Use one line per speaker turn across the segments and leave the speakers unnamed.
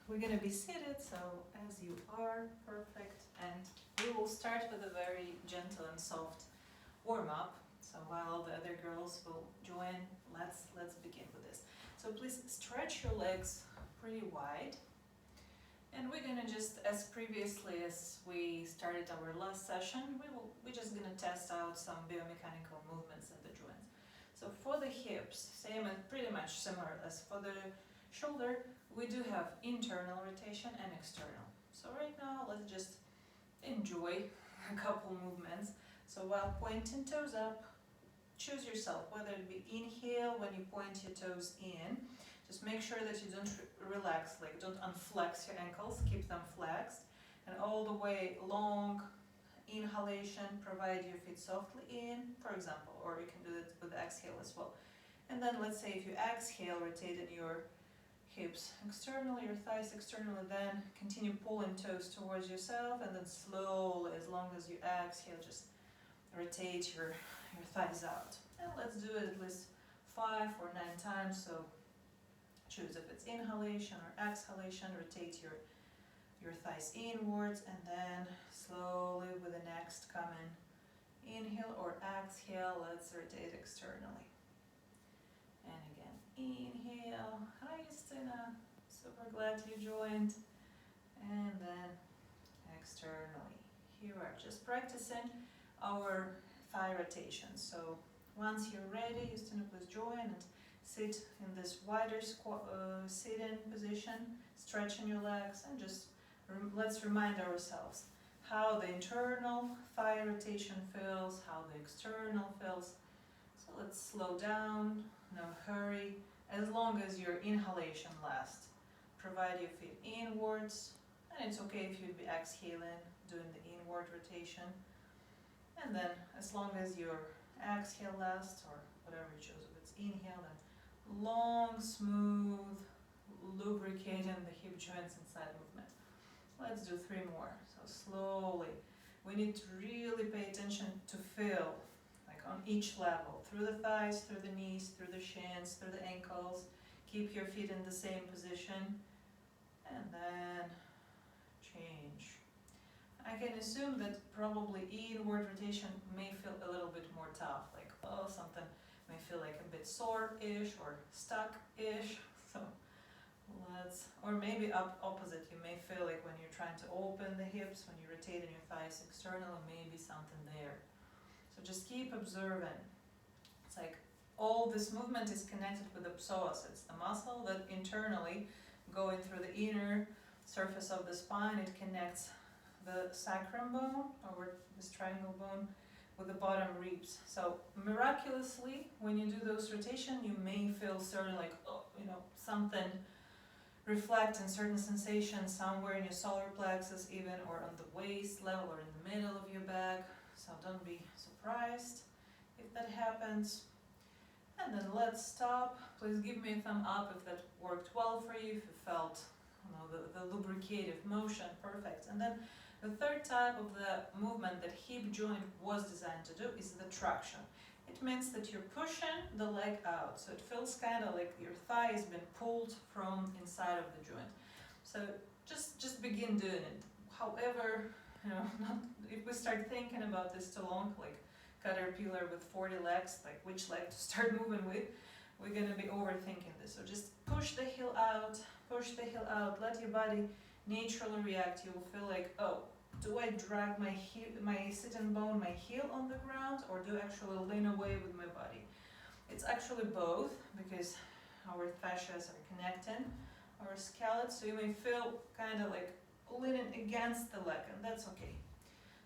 we're going to be seated, so as you are, perfect. And we will start with a very gentle and soft warm-up. So while the other girls will join, let's begin with this. So please stretch your legs pretty wide. And we're gonna just, as previously as we started our last session, we're just gonna test out some biomechanical movements in the joints. So for the hips, same and pretty much similar as for the shoulder, we do have internal rotation and external. So right now, let's just enjoy a couple movements. So while pointing toes up, choose yourself, whether it be inhale when you point your toes in. Just make sure that you don't relax, like don't unflex your ankles, keep them flexed. And all the way long inhalation, provide your feet softly in, for example, or you can do it with exhale as well. And then let's say if you exhale, rotate your hips externally, your thighs externally, then continue pulling toes towards yourself, and then slowly, as long as you exhale, just rotate your thighs out. And let's do it at least 5 or 9 times. So choose if it's inhalation or exhalation, rotate your thighs inwards, and then slowly with the next coming inhale or exhale, let's rotate externally. And again, inhale. Hi Justina, super glad you joined. And then externally. Here we are just practicing our thigh rotation. So once you're ready, Justina, please join and sit in this wider sitting position, stretching your legs, and just let's remind ourselves how the internal thigh rotation feels, how the external feels. So let's slow down, no hurry, as long as your inhalation lasts. Provide your feet inwards, and it's okay if you'd be exhaling, doing the inward rotation. And then as long as your exhale lasts, or whatever you choose, if it's inhale, then long, smooth, lubricating the hip joints inside movement. Let's do 3 more. So slowly, we need to really pay attention to feel, like on each level, through the thighs, through the knees, through the shins, through the ankles. Keep your feet in the same position, and then change. I can assume that probably inward rotation may feel a little bit more tough, like, oh, something may feel like a bit sore-ish or stuck-ish. So or maybe opposite, you may feel like when you're trying to open the hips, when you're rotating your thighs externally, maybe something there. So just keep observing. It's like all this movement is connected with the psoas. It's the muscle that internally, going through the inner surface of the spine, it connects the sacrum bone, or this triangle bone, with the bottom ribs. So miraculously, when you do those rotation, you may feel certain, like, oh, something reflect in certain sensations somewhere in your solar plexus even, or on the waist level, or in the middle of your back. So don't be surprised if that happens. And then let's stop. Please give me a thumb up if that worked well for you, if you felt the lubricative motion. Perfect. And then the third type of the movement that hip joint was designed to do is the traction. It means that you're pushing the leg out, so it feels kind of like your thigh has been pulled from inside of the joint. So just begin doing it. However, if we start thinking about this too long, like caterpillar with 40 legs, like which leg to start moving with, we're going to be overthinking this. So just push the heel out, let your body naturally react. You will feel like, oh, do I drag my sitting bone, my heel on the ground, or do I actually lean away with my body? It's actually both, because our fascias are connecting our scallops, so you may feel kind of like leaning against the leg, and that's okay.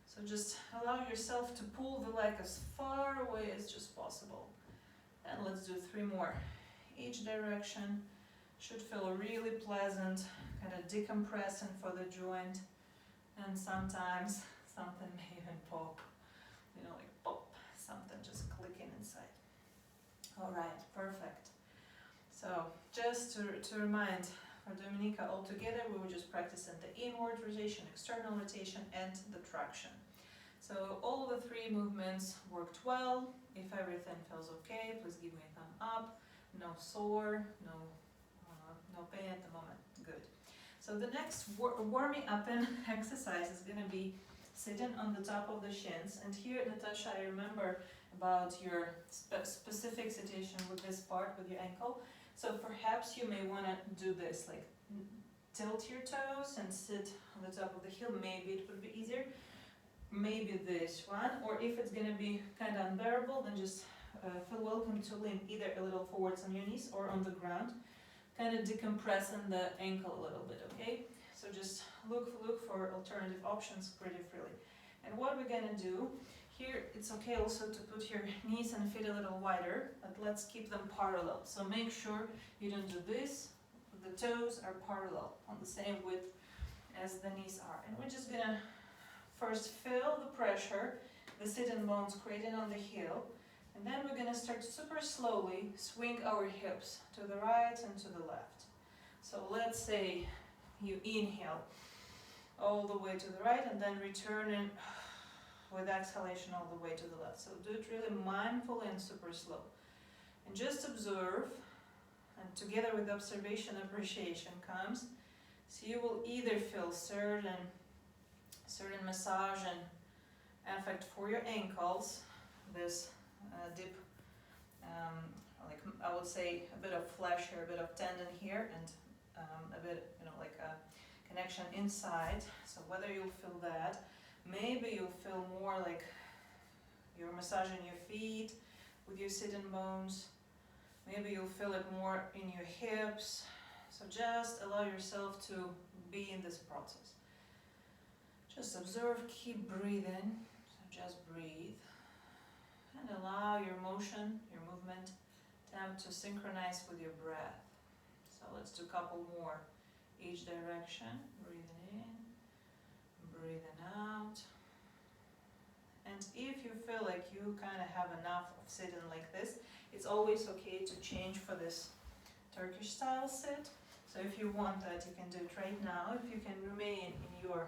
So just allow yourself to pull the leg as far away as just possible. And let's do 3 more. Each direction should feel really pleasant, kind of decompressing for the joint. And sometimes something may even pop, like pop, something just clicking inside. All right, perfect. So just to remind, for Dominika, all together we were just practicing the inward rotation, external rotation, and the traction. So all the 3 movements worked well. If everything feels okay, please give me a thumb up. No sore, no pain at the moment. Good. So So the next warming up in exercise is going to be sitting on the top of the shins. And here, Natasha, I remember about your specific situation with this part, with your ankle. So perhaps you may want to do this, like tilt your toes and sit on the top of the heel. Maybe it would be easier. Maybe this one. Or if it's going to be kind of unbearable, then just feel welcome to lean either a little forwards on your knees or on the ground. Kind of decompressing the ankle a little bit, okay? So just look for alternative options pretty freely. And what we're gonna do, here it's okay also to put your knees and feet a little wider, but let's keep them parallel. So make sure you don't do this, the toes are parallel on the same width as the knees are. And we're just gonna first feel the pressure the sit-in bones creating on the heel. And then we're going to start super slowly swing our hips to the right and to the left. So let's say you inhale all the way to the right and then return in with exhalation all the way to the left. So do it really mindfully and super slow. And just observe, and together with observation, appreciation comes. So you will either feel certain massage and effect for your ankles, this deep, like I would say a bit of flesh here, a bit of tendon here, and a bit, like a connection inside. So whether you'll feel that, maybe you'll feel more like you're massaging your feet with your sit-in bones. Maybe you'll feel it more in your hips. So just allow yourself to be in this process. Just observe, keep breathing. So just breathe. And allow your motion, your movement, to synchronize with your breath. So let's do a couple more each direction. Breathing in, breathing out. And if you feel like you kind of have enough of sitting like this, it's always okay to change for this Turkish style sit. So if you want that, you can do it right now. If you can remain in your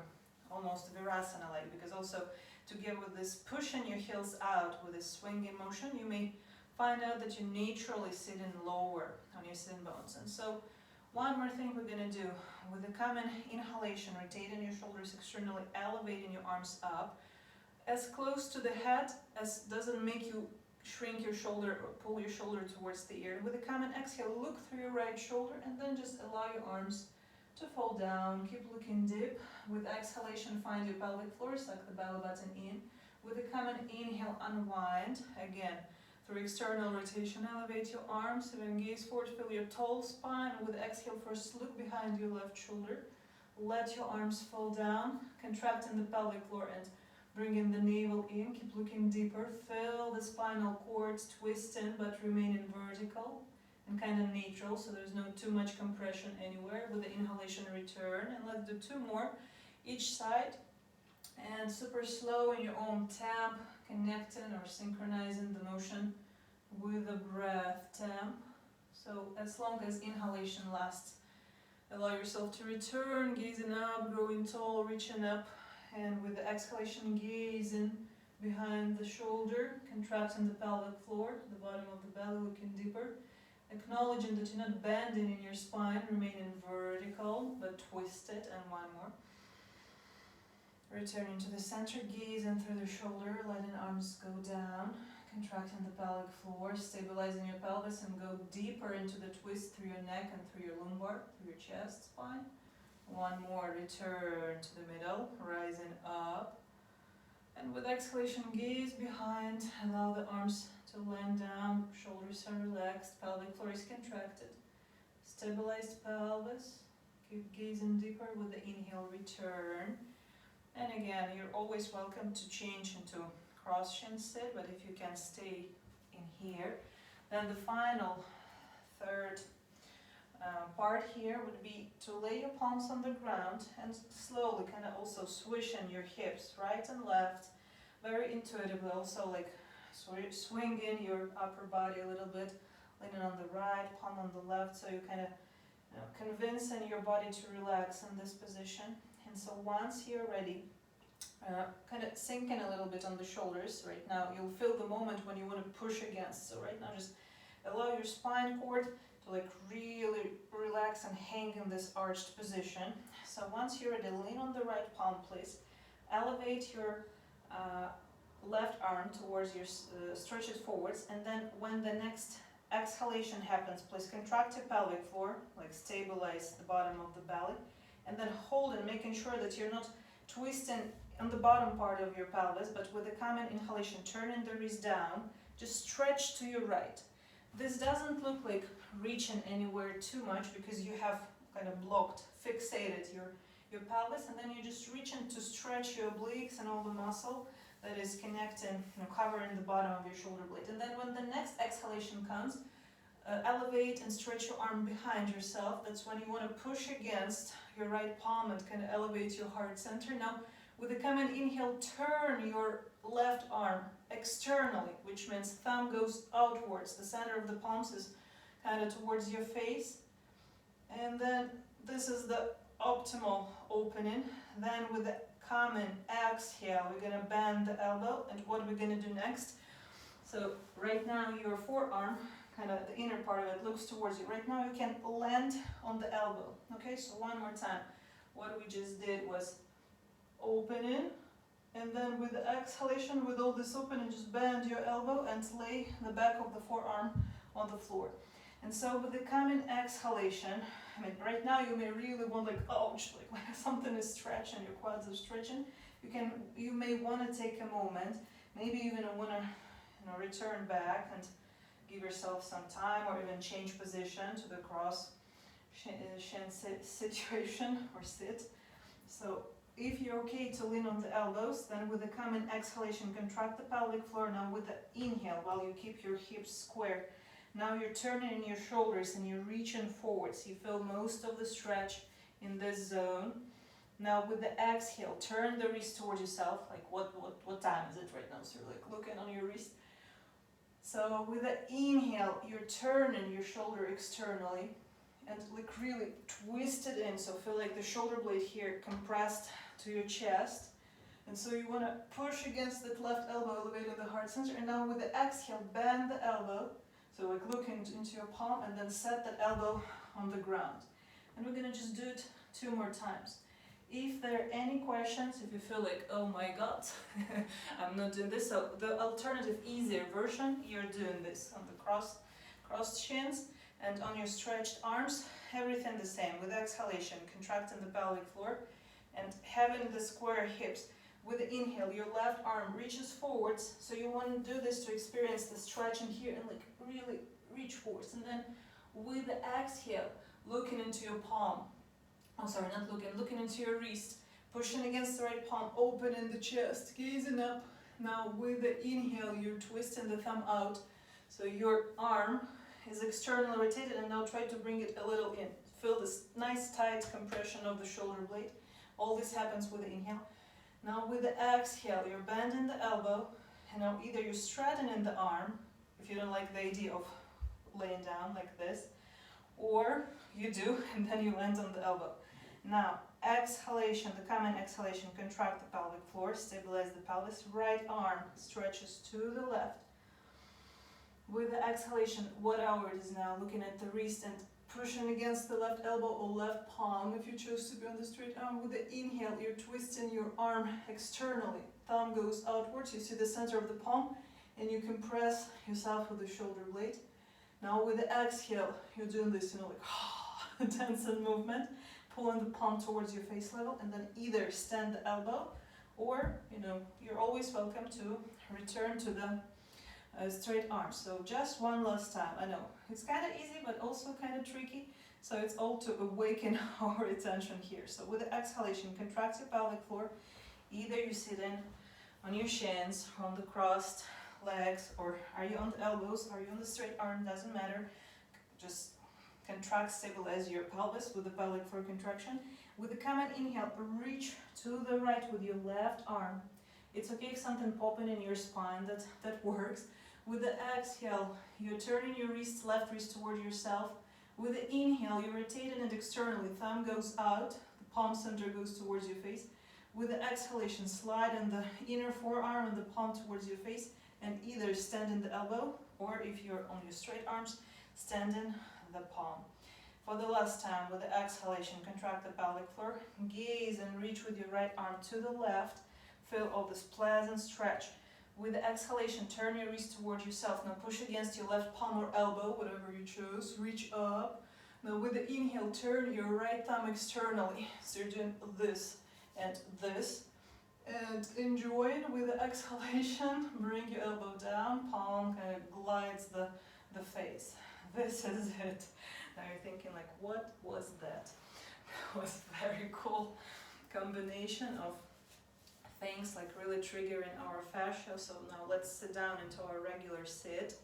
almost Virasana like, because also together with this pushing your heels out with this swinging motion, you may find out that you naturally sitting lower on your sit bones. And so one more thing we're going to do with the common inhalation, rotating your shoulders externally, elevating your arms up as close to the head as doesn't make you shrink your shoulder or pull your shoulder towards the ear. With a common exhale, look through your right shoulder and then just allow your arms to fall down. Keep looking deep. With exhalation, find your pelvic floor, suck the belly button in. With a common inhale, unwind. Again, through external rotation, elevate your arms, even gaze forward, feel your tall spine. With exhale, first look behind your left shoulder. Let your arms fall down, contracting the pelvic floor and bringing the navel in. Keep looking deeper. Feel the spinal cords twisting but remaining vertical and kind of neutral, so there's no too much compression anywhere. With the inhalation, return, and let's do two more each side, and super slow in your own temp, connecting or synchronizing the motion with the breath temp. So as long as inhalation lasts, allow yourself to return, gazing up, growing tall, reaching up, and with the exhalation, gazing behind the shoulder, contracting the pelvic floor, the bottom of the belly, looking deeper. Acknowledging that you're not bending in your spine, remaining vertical but twisted. And one more. Returning to the center, gazing through the shoulder, letting arms go down, contracting the pelvic floor, stabilizing your pelvis and go deeper into the twist through your neck and through your lumbar, through your chest spine. One more, return to the middle, rising up. And with exhalation, gaze behind, allow the arms to land down, shoulders are relaxed, pelvic floor is contracted. Stabilized pelvis, keep gazing deeper with the inhale, return. And again, you're always welcome to change into cross shin sit, but if you can stay in here. Then the final, third part here would be to lay your palms on the ground and slowly kind of also swishing your hips right and left, very intuitively, also like swinging your upper body a little bit, leaning on the right, palm on the left, so you kind of convincing your body to relax in this position. And so once you're ready, kind of sinking a little bit on the shoulders. Right now you'll feel the moment when you want to push against. So right now just allow your spine cord to like really relax and hang in this arched position. So once you're ready, lean on the right palm, please. Elevate your left arm towards your, stretch it forwards, and then when the next exhalation happens, please contract your pelvic floor, like stabilize the bottom of the belly, and then hold it, making sure that you're not twisting on the bottom part of your pelvis, but with a common inhalation, turning the wrist down, just stretch to your right. This doesn't look like reaching anywhere too much because you have kind of blocked, fixated your pelvis, and then you're just reaching to stretch your obliques and all the muscle that is connecting, covering the bottom of your shoulder blade. And then when the next exhalation comes, elevate and stretch your arm behind yourself. That's when you want to push against your right palm and kind of elevate your heart center. Now, with the common inhale, turn your left arm externally, which means thumb goes outwards. The center of the palms is kind of towards your face. And then this is the optimal opening. Then with the common exhale, we're going to bend the elbow. And what we're going to do next, so right now your forearm, kind of the inner part of it, looks towards you. Right now you can land on the elbow. Okay, so one more time. What we just did was open in, and then with the exhalation, with all this opening, just bend your elbow and lay the back of the forearm on the floor. And so with the common exhalation, I mean, right now you may really want like, ouch, like something is stretching, your quads are stretching. You may want to take a moment, maybe you're going to want to return back and give yourself some time, or even change position to the cross shin situation or sit. So if you're okay to lean on the elbows, then with the common exhalation, contract the pelvic floor. Now with the inhale, while you keep your hips square, now you're turning in your shoulders and you're reaching forwards. You feel most of the stretch in this zone. Now with the exhale, turn the wrist towards yourself. Like what time is it right now? So you're like looking on your wrist. So with the inhale, you're turning your shoulder externally and like really twist it in. So feel like the shoulder blade here compressed to your chest. And so you want to push against that left elbow, elevating the heart center. And now with the exhale, bend the elbow. So like look into your palm and then set that elbow on the ground. And we're going to just do it 2 more times. If there are any questions, if you feel like, oh my god, I'm not doing this, so the alternative, easier version, you're doing this on the crossed shins and on your stretched arms, everything the same. With exhalation, contracting the pelvic floor and having the square hips. With the inhale, your left arm reaches forwards, so you want to do this to experience the stretching here and like really reach forwards. And then with the exhale, looking into your palm. Oh, sorry, not looking into your wrist, pushing against the right palm, opening the chest, gazing up. Now with the inhale, you're twisting the thumb out, so your arm is externally rotated, and now try to bring it a little in. Feel this nice tight compression of the shoulder blade. All this happens with the inhale. Now with the exhale, you're bending the elbow, and now either you're straightening the arm, if you don't like the idea of laying down like this, or you do, and then you land on the elbow. Now, exhalation, the common exhalation, contract the pelvic floor, stabilize the pelvis, right arm stretches to the left. With the exhalation, whatever it is now, looking at the wrist and pushing against the left elbow or left palm if you choose to be on the straight arm. With the inhale, you're twisting your arm externally. Thumb goes outwards, you see the center of the palm, and you compress yourself with the shoulder blade. Now with the exhale, you're doing this, like tension movement, pulling the palm towards your face level, and then either stand the elbow, or you're always welcome to return to the straight arm. So just one last time. I know it's kind of easy, but also kind of tricky. So it's all to awaken our attention here. So with the exhalation, contract your pelvic floor. Either you sit in on your shins, on the crossed legs, or are you on the elbows, are you on the straight arm, doesn't matter. Just contract, stabilize your pelvis with the pelvic floor contraction. With the common inhale, reach to the right with your left arm. It's okay if something popping in your spine, that works. With the exhale, you're turning your left wrist toward yourself. With the inhale, you're rotating it externally. Thumb goes out, the palm center goes towards your face. With the exhalation, slide in the inner forearm and the palm towards your face, and either stand in the elbow, or if you're on your straight arms, stand in the palm. For the last time, with the exhalation, contract the pelvic floor, gaze and reach with your right arm to the left. Feel all this pleasant stretch. With the exhalation, turn your wrist toward yourself. Now push against your left palm or elbow, whatever you choose. Reach up. Now with the inhale, turn your right thumb externally. So you're doing this and this. And enjoy it. With the exhalation, bring your elbow down. Palm kind of glides the face. This is it. Now you're thinking like, what was that? It was a very cool combination of things like really triggering our fascia. So now let's sit down into our regular sit.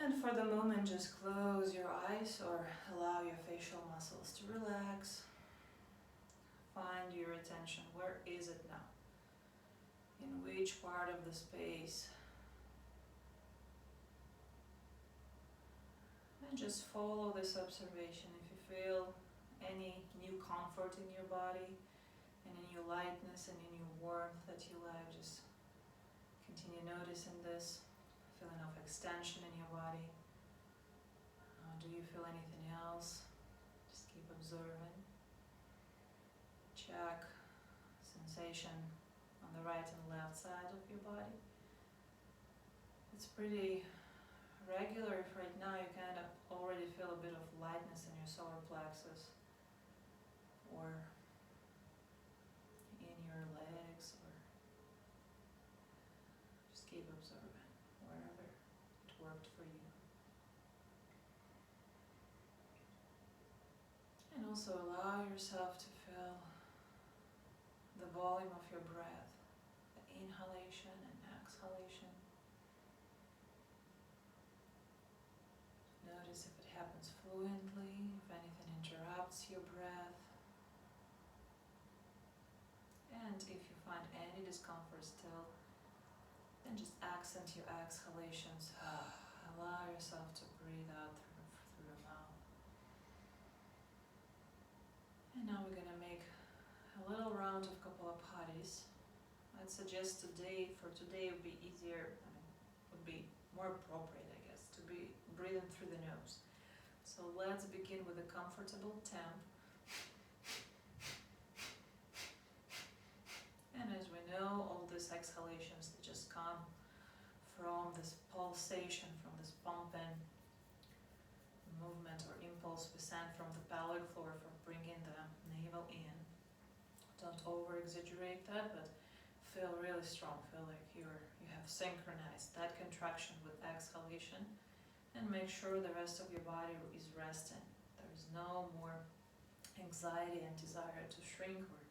And for the moment, just close your eyes or allow your facial muscles to relax. Find your attention. Where is it now? In which part of the space? And just follow this observation. If you feel any new comfort in your body, any new lightness, any new warmth that you like, just continue noticing this. Feeling of extension in your body. Do you feel anything else? Just keep observing. Check sensation on the right and left side of your body. It's pretty regular if right now you kind of already feel a bit of lightness in your solar plexus or in your legs, or just keep observing wherever it worked for you. And also allow yourself to feel the volume of your breath, the inhalation and exhalation. Notice if it happens fluently, if anything interrupts your breath. And if you find any discomfort still, then just accent your exhalations. Allow yourself to breathe out through your mouth. And now we're going to make a little round of Kapalapatis. I'd suggest today would be easier, would be more appropriate, I guess, to be breathing through the nose. So let's begin with a comfortable temp. And as we know, all these exhalations that just come from this pulsation, from this pumping movement or impulse we send from the pelvic floor for bringing the navel in. Don't over-exaggerate that, but feel really strong. Feel like you have synchronized that contraction with exhalation, and make sure the rest of your body is resting. There is no more anxiety and desire to shrink or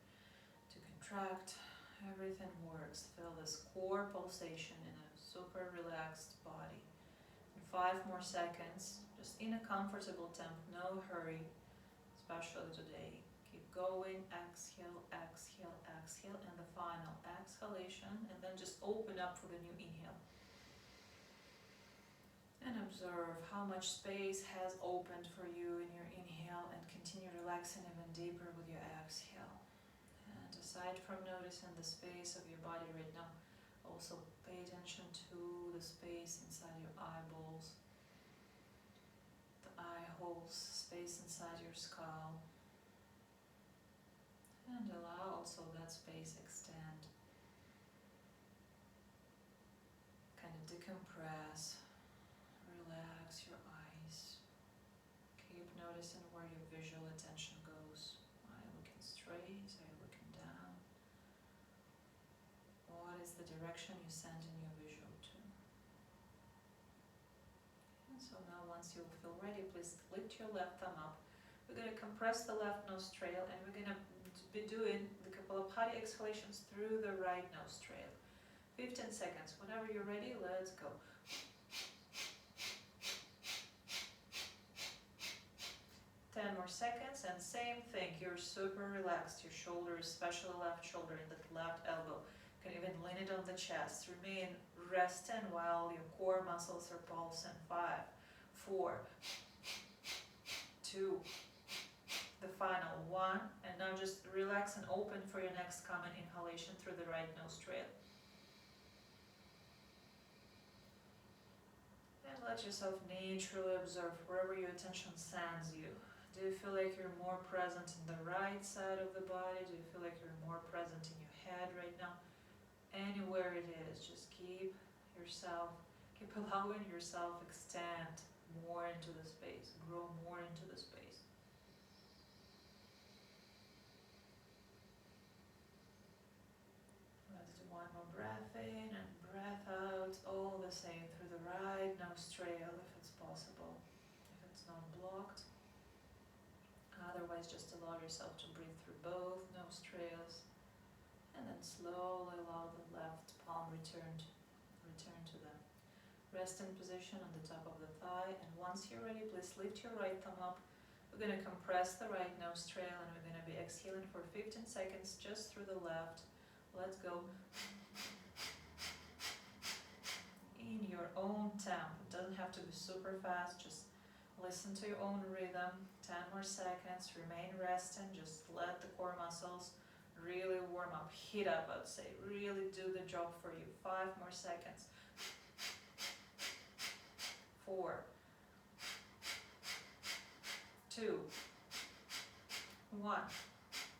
to contract. Everything works. Feel this core pulsation in a super relaxed body. In 5 more seconds, just in a comfortable temp, no hurry, especially today. Keep going, exhale, exhale, exhale, and the final exhalation, and then just open up for the new inhale. And observe how much space has opened for you in your inhale, and continue relaxing even deeper with your exhale. And aside from noticing the space of your body right now, also pay attention to the space inside your eyeballs, the eye holes, space inside your skull. And allow also that space extend. Kind of decompress. Relax your eyes. Keep noticing where your visual attention goes. Are you looking straight? Are you looking down? What is the direction you're sending your visual to? And so now once you feel ready, please lift your left thumb up. We're going to compress the left nostril, and we're going to be doing the Kapalabhati exhalations through the right nostril. 15 seconds. Whenever you're ready, let's go. 10 more seconds, and same thing. You're super relaxed. Your shoulders, especially left shoulder and the left elbow. You can even lean it on the chest. Remain resting while your core muscles are pulsing. 5, 4, 2, the final 1, and now just relax and open for your next common inhalation through the right nostril. And let yourself naturally observe wherever your attention sends you. Do you feel like you're more present in the right side of the body? Do you feel like you're more present in your head right now? Anywhere it is, just keep allowing yourself extend more into the space, grow more into the space. Let's do one more breath in and breath out, all the same through the right nostril if it's possible, if it's not blocked. Otherwise, just allow yourself to breathe through both nostrils, and then slowly allow the left palm return to the resting position on the top of the thigh. And once you're ready, please lift your right thumb up. We're going to compress the right nostril, and we're going to be exhaling for 15 seconds just through the left. Let's go. In your own tempo. It doesn't have to be super fast, just listen to your own rhythm. 10 more seconds, remain resting, just let the core muscles really warm up, heat up, I'd say, really do the job for you. 5 more seconds. 4, 2, 1.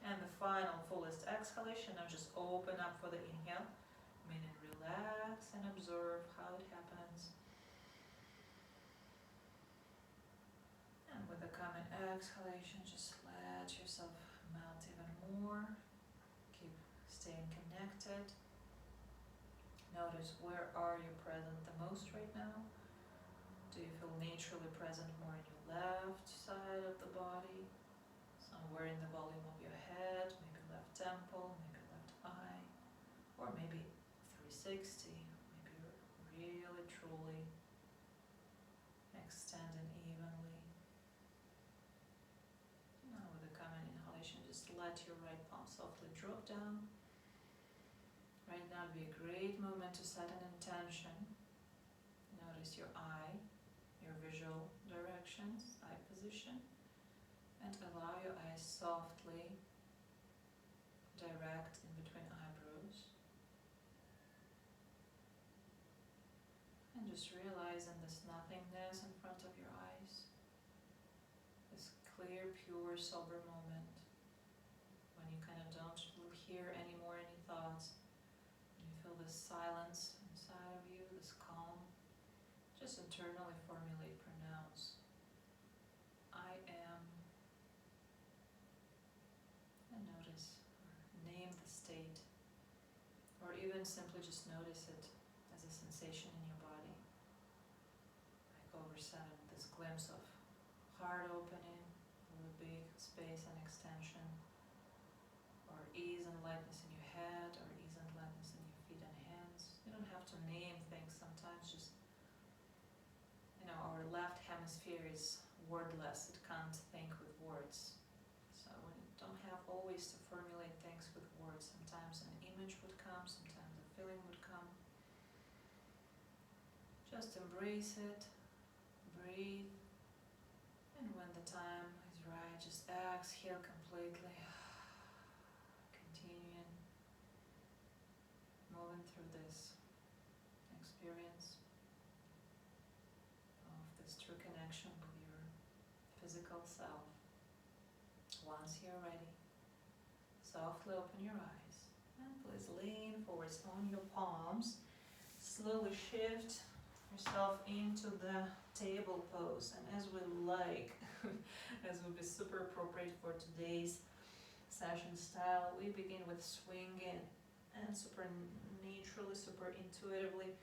And the final fullest exhalation. Now just open up for the inhale, meaning relax and observe how it happens. And with the coming exhalation, just let yourself melt even more. Keep staying connected. Notice, where are you present the most right now? Do you feel naturally present more in your left side of the body? Somewhere in the volume of your head, maybe left temple, maybe left eye, or maybe 360. Maybe you're really truly extending evenly. Now with the coming inhalation, just let your right palm softly drop down. Right now would be a great moment to set an intention. Notice your eye, your visual directions, eye position, and allow your eyes softly direct in between eyebrows. And just realizing this nothingness in front of your eyes, this clear, pure, sober moment when you kind of don't hear anymore any thoughts, and you feel this silence inside of you, this calm. Just internally formulate, pronounce, I am, and notice, or name the state, or even simply just notice it as a sensation in your body. Like over 7, this glimpse of heart opening, with a big space and extension, or ease and lightness in your head, or ease and lightness in your feet and hands. You don't have to name things sometimes, just our left hemisphere is wordless, it can't think with words. So we don't have always to formulate things with words. Sometimes an image would come, sometimes a feeling would come. Just embrace it, breathe, and when the time is right, just exhale completely. Continuing, moving through this experience. True connection with your physical self. Once you're ready, softly open your eyes and please lean forwards on your palms. Slowly shift yourself into the table pose, and as we like, as would be super appropriate for today's session style, we begin with swinging and super naturally, super intuitively,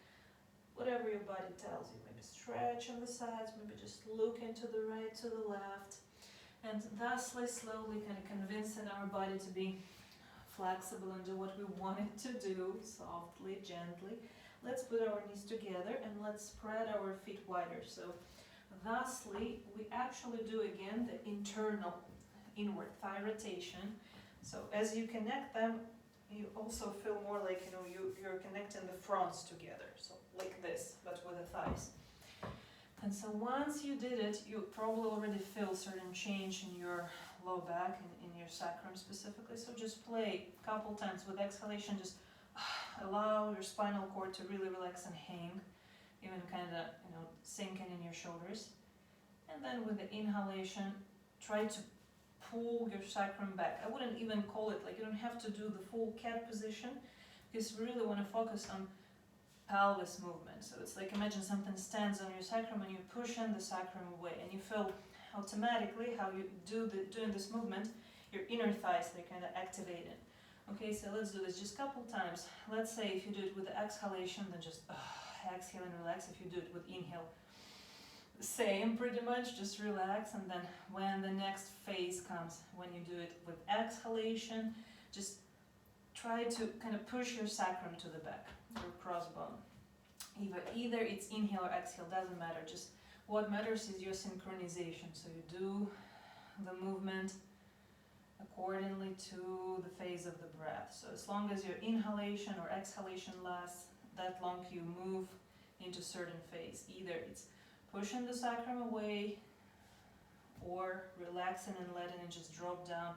whatever your body tells you. Maybe stretch on the sides, maybe just look into the right, to the left, and thusly, slowly kind of convincing our body to be flexible and do what we want it to do, softly, gently. Let's put our knees together and let's spread our feet wider. So thusly, we actually do again the internal inward thigh rotation. So as you connect them, you also feel more like, you're connecting the fronts together. So like this, but with the thighs. And so once you did it, you probably already feel certain change in your low back and in your sacrum specifically. So just play a couple times with exhalation. Just allow your spinal cord to really relax and hang. even kind of, sinking in your shoulders. And then with the inhalation, try to pull your sacrum back. I wouldn't even call it, like, you don't have to do the full cat position, because we really want to focus on pelvis movement. So it's like, imagine something stands on your sacrum and you're pushing the sacrum away, and you feel automatically how you doing this movement, your inner thighs, they're kind of activated. Okay, so let's do this just a couple times. Let's say if you do it with the exhalation, then just exhale and relax. If you do it with inhale, same pretty much, just relax. And then when the next phase comes, when you do it with exhalation, just try to kind of push your sacrum to the back, your crossbone. Either it's inhale or exhale, doesn't matter. Just what matters is your synchronization. So you do the movement accordingly to the phase of the breath. So as long as your inhalation or exhalation lasts that long, you move into certain phase. Either it's pushing the sacrum away or relaxing and letting it just drop down.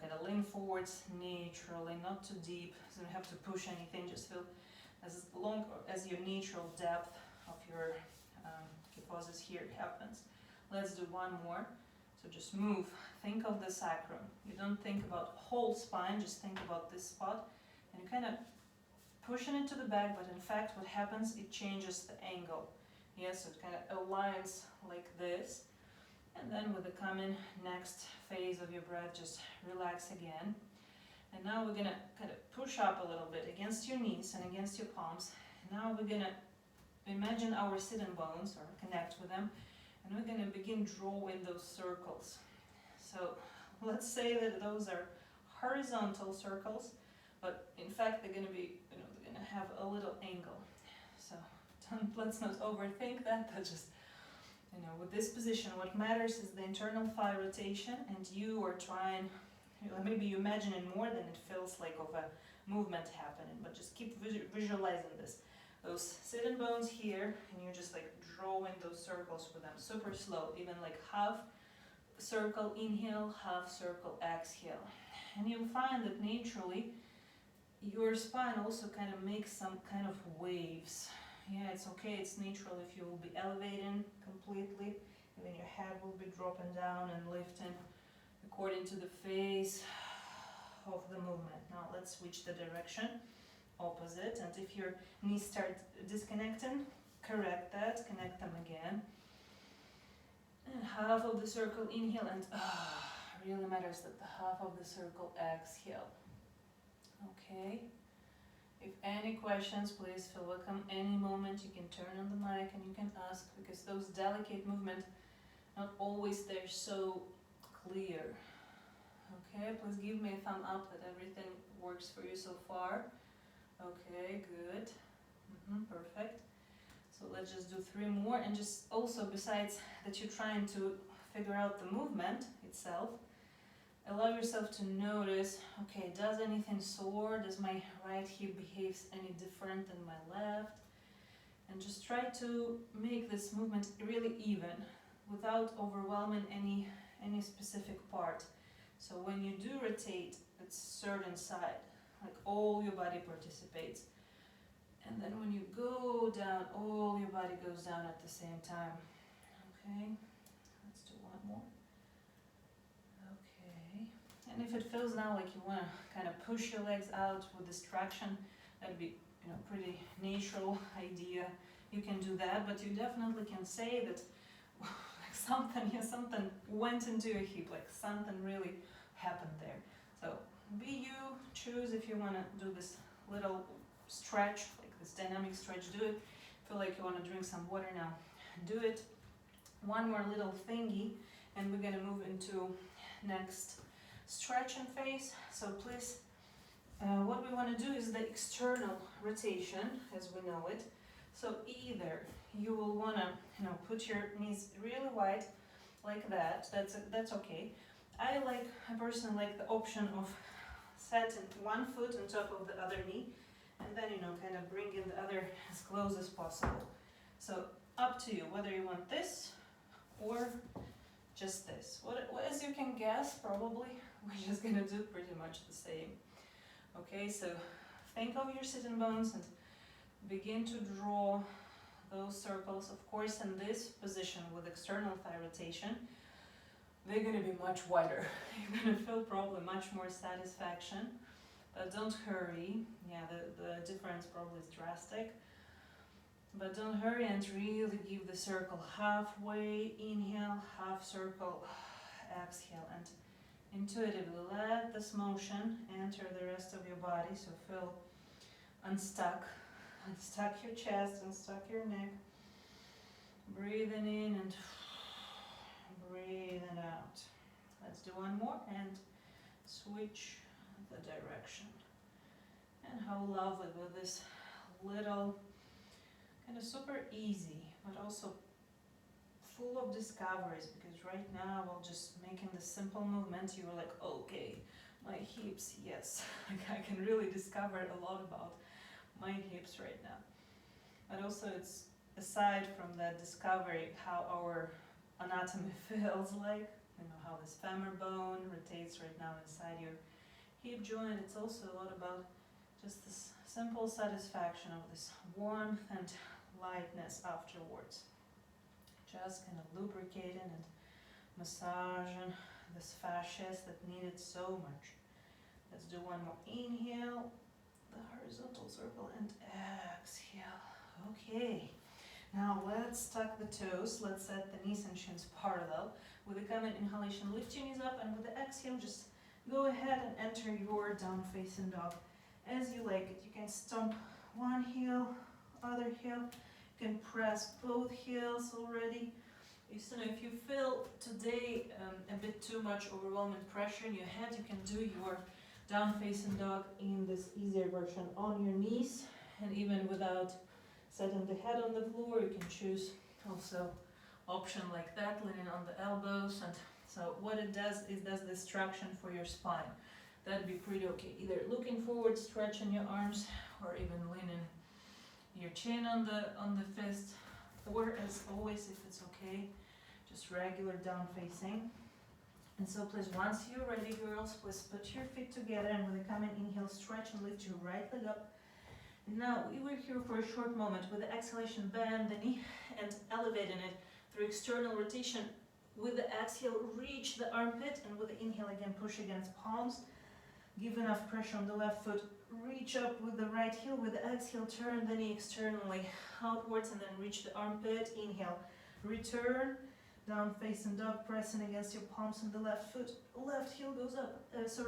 Kind of lean forwards naturally, not too deep, so you don't have to push anything. Just feel as long as your natural depth of your kyphosis here happens. Let's do one more. So just move. Think of the sacrum. You don't think about whole spine, just think about this spot. And you kind of pushing it to the back, but in fact what happens, it changes the angle. Yes, so it kind of aligns like this. And then with the coming next phase of your breath, just relax again. And now we're gonna kind of push up a little bit against your knees and against your palms. Now we're gonna imagine our sitting bones, or connect with them, and we're gonna begin drawing those circles. So let's say that those are horizontal circles, but in fact they're gonna be, they're gonna have a little angle. So let's not overthink that, but just, with this position, what matters is the internal thigh rotation, and you are trying, maybe you imagine it more than it feels like of a movement happening, but just keep visualizing this. Those sitting bones here, and you're just like drawing those circles with them, super slow, even like half circle inhale, half circle exhale. And you'll find that naturally, your spine also kind of makes some kind of waves. Yeah, it's okay, it's natural if you will be elevating completely, and then your head will be dropping down and lifting according to the phase of the movement. Now let's switch the direction, opposite, and if your knees start disconnecting, correct that, connect them again. And half of the circle inhale, and really matters that the half of the circle exhale. Okay. If any questions, please feel welcome. Any moment you can turn on the mic and you can ask, because those delicate movements, not always they're so clear. Okay, please give me a thumb up that everything works for you so far. Okay, good. Perfect. So let's just do 3 more, and just also, besides that you're trying to figure out the movement itself, allow yourself to notice, okay, does anything sore? Does my right hip behave any different than my left? And just try to make this movement really even without overwhelming any specific part. So when you do rotate, it's certain side, like all your body participates. And then when you go down, all your body goes down at the same time. Okay, let's do one more. And if it feels now like you want to kind of push your legs out with this traction, that'd be, pretty natural idea. You can do that, but you definitely can say that like something went into your hip, like something really happened there. So be you, choose if you want to do this little stretch, like this dynamic stretch, do it. Feel like you want to drink some water now, do it. One more little thingy, and we're going to move into next stretching phase. So please, what we want to do is the external rotation as we know it. So either you will want to put your knees really wide like that. That's okay. I personally like the option of setting one foot on top of the other knee, and then kind of bringing the other as close as possible. So up to you whether you want this or just this. As you can guess, probably we're just gonna do pretty much the same. Okay, so think of your sitting bones and begin to draw those circles, of course, in this position with external thigh rotation, they're gonna be much wider. You're gonna feel probably much more satisfaction, but don't hurry. Yeah, the difference probably is drastic, but don't hurry and really give the circle halfway, inhale, half circle, exhale, and intuitively let this motion enter the rest of your body, so feel unstuck your chest, unstuck your neck, breathing in and breathing out. Let's do one more and switch the direction. And how lovely with this little, kind of super easy, but also full of discoveries, because right now, while just making the simple movement, you were like, okay, my hips, yes, like I can really discover a lot about my hips right now. But also it's, aside from that discovery, how our anatomy feels like, you know, how this femur bone rotates right now inside your hip joint. It's also a lot about just this simple satisfaction of this warmth and lightness afterwards. Just kind of lubricating and massaging this fascias that needed so much. Let's do one more. Inhale, the horizontal circle, and exhale. Okay. Now let's tuck the toes. Let's set the knees and shins parallel. With the coming inhalation, lift your knees up, and with the exhale, just go ahead and enter your down facing dog as you like it. You can stomp one heel, other heel. You can press both heels already. So if you feel today a bit too much overwhelming pressure in your head, you can do your down facing dog in this easier version on your knees, and even without setting the head on the floor, you can choose also option like that, leaning on the elbows. And so what it does is does this traction for your spine. That'd be pretty okay. Either looking forward, stretching your arms, or even leaning your chin on the fist, or as always, if it's okay, just regular down facing. And so please, once you're ready, girls, please put your feet together, and with a coming inhale, stretch and lift your right leg up. Now we were here for a short moment. With the exhalation, bend the knee and elevating it through external rotation. With the exhale, reach the armpit, and with the inhale again, push against palms. Give enough pressure on the left foot. Reach up with the right heel. With the exhale, turn the knee externally outwards and then reach the armpit. Inhale, return, down facing dog, pressing against your palms and the left foot. Left heel goes up,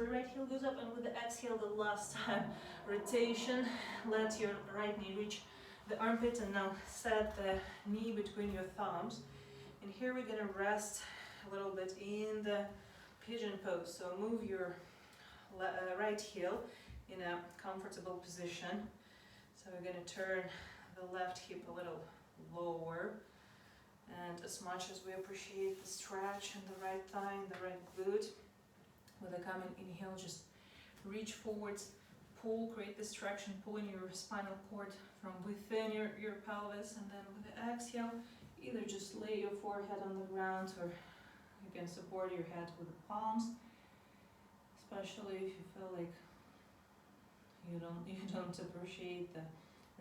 right heel goes up, and with the exhale, the last time, rotation. Let your right knee reach the armpit, and now set the knee between your thumbs. And here we're gonna rest a little bit in the pigeon pose. So move your right heel in a comfortable position. So we're going to turn the left hip a little lower, and as much as we appreciate the stretch in the right thigh and the right glute, with a coming inhale, just reach forwards, pull, create this traction, pulling your spinal cord from within your pelvis, and then with the exhale, either just lay your forehead on the ground, or you can support your head with the palms. Especially if you feel like you don't appreciate the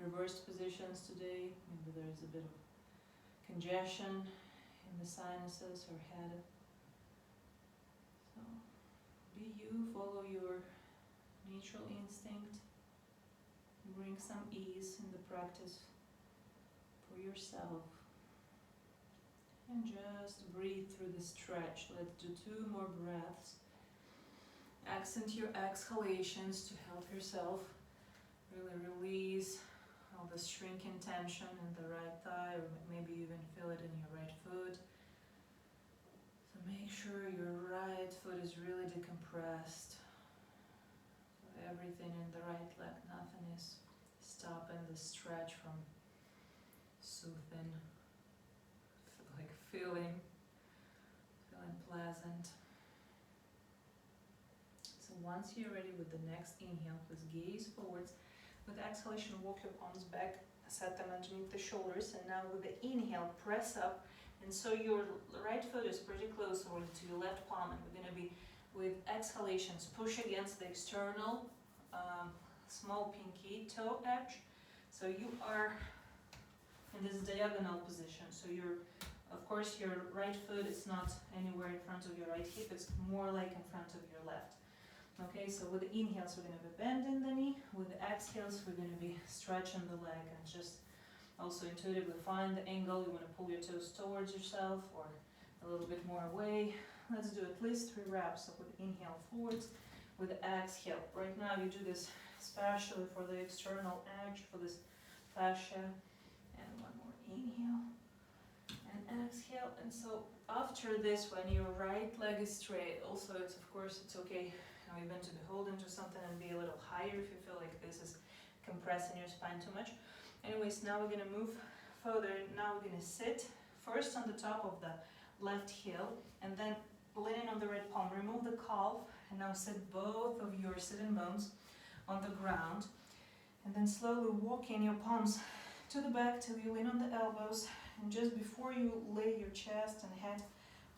reversed positions today. Maybe there's a bit of congestion in the sinuses or head. So be you, follow your natural instinct, bring some ease in the practice for yourself. And just breathe through the stretch. Let's do 2 more breaths. Accent your exhalations to help yourself really release all the shrinking tension in the right thigh, or maybe even feel it in your right foot. So make sure your right foot is really decompressed. So everything in the right leg, nothing is stopping the stretch from soothing, like feeling pleasant. Once you're ready with the next inhale, please gaze forwards. With exhalation, walk your palms back, set them underneath the shoulders, and now with the inhale, press up, and so your right foot is pretty close already to your left palm, and we're going to be, with exhalations, push against the external small pinky toe edge. So you are in this diagonal position. So of course, your right foot is not anywhere in front of your right hip, it's more like in front of your left. Okay, so with the inhales, we're going to be bending the knee. With the exhales, we're going to be stretching the leg and just also intuitively find the angle. You want to pull your toes towards yourself or a little bit more away. Let's do at least 3 reps. So with the inhale forwards, with the exhale. Right now, you do this especially for the external edge, for this fascia. And one more inhale and exhale. And so after this, when your right leg is straight, also it's okay. Now you bend to be holding to something and be a little higher if you feel like this is compressing your spine too much. Anyways, now we're going to move further. Now we're going to sit first on the top of the left heel and then leaning on the right palm. Remove the calf and now sit both of your sitting bones on the ground. And then slowly walking your palms to the back till you lean on the elbows. And just before you lay your chest and head,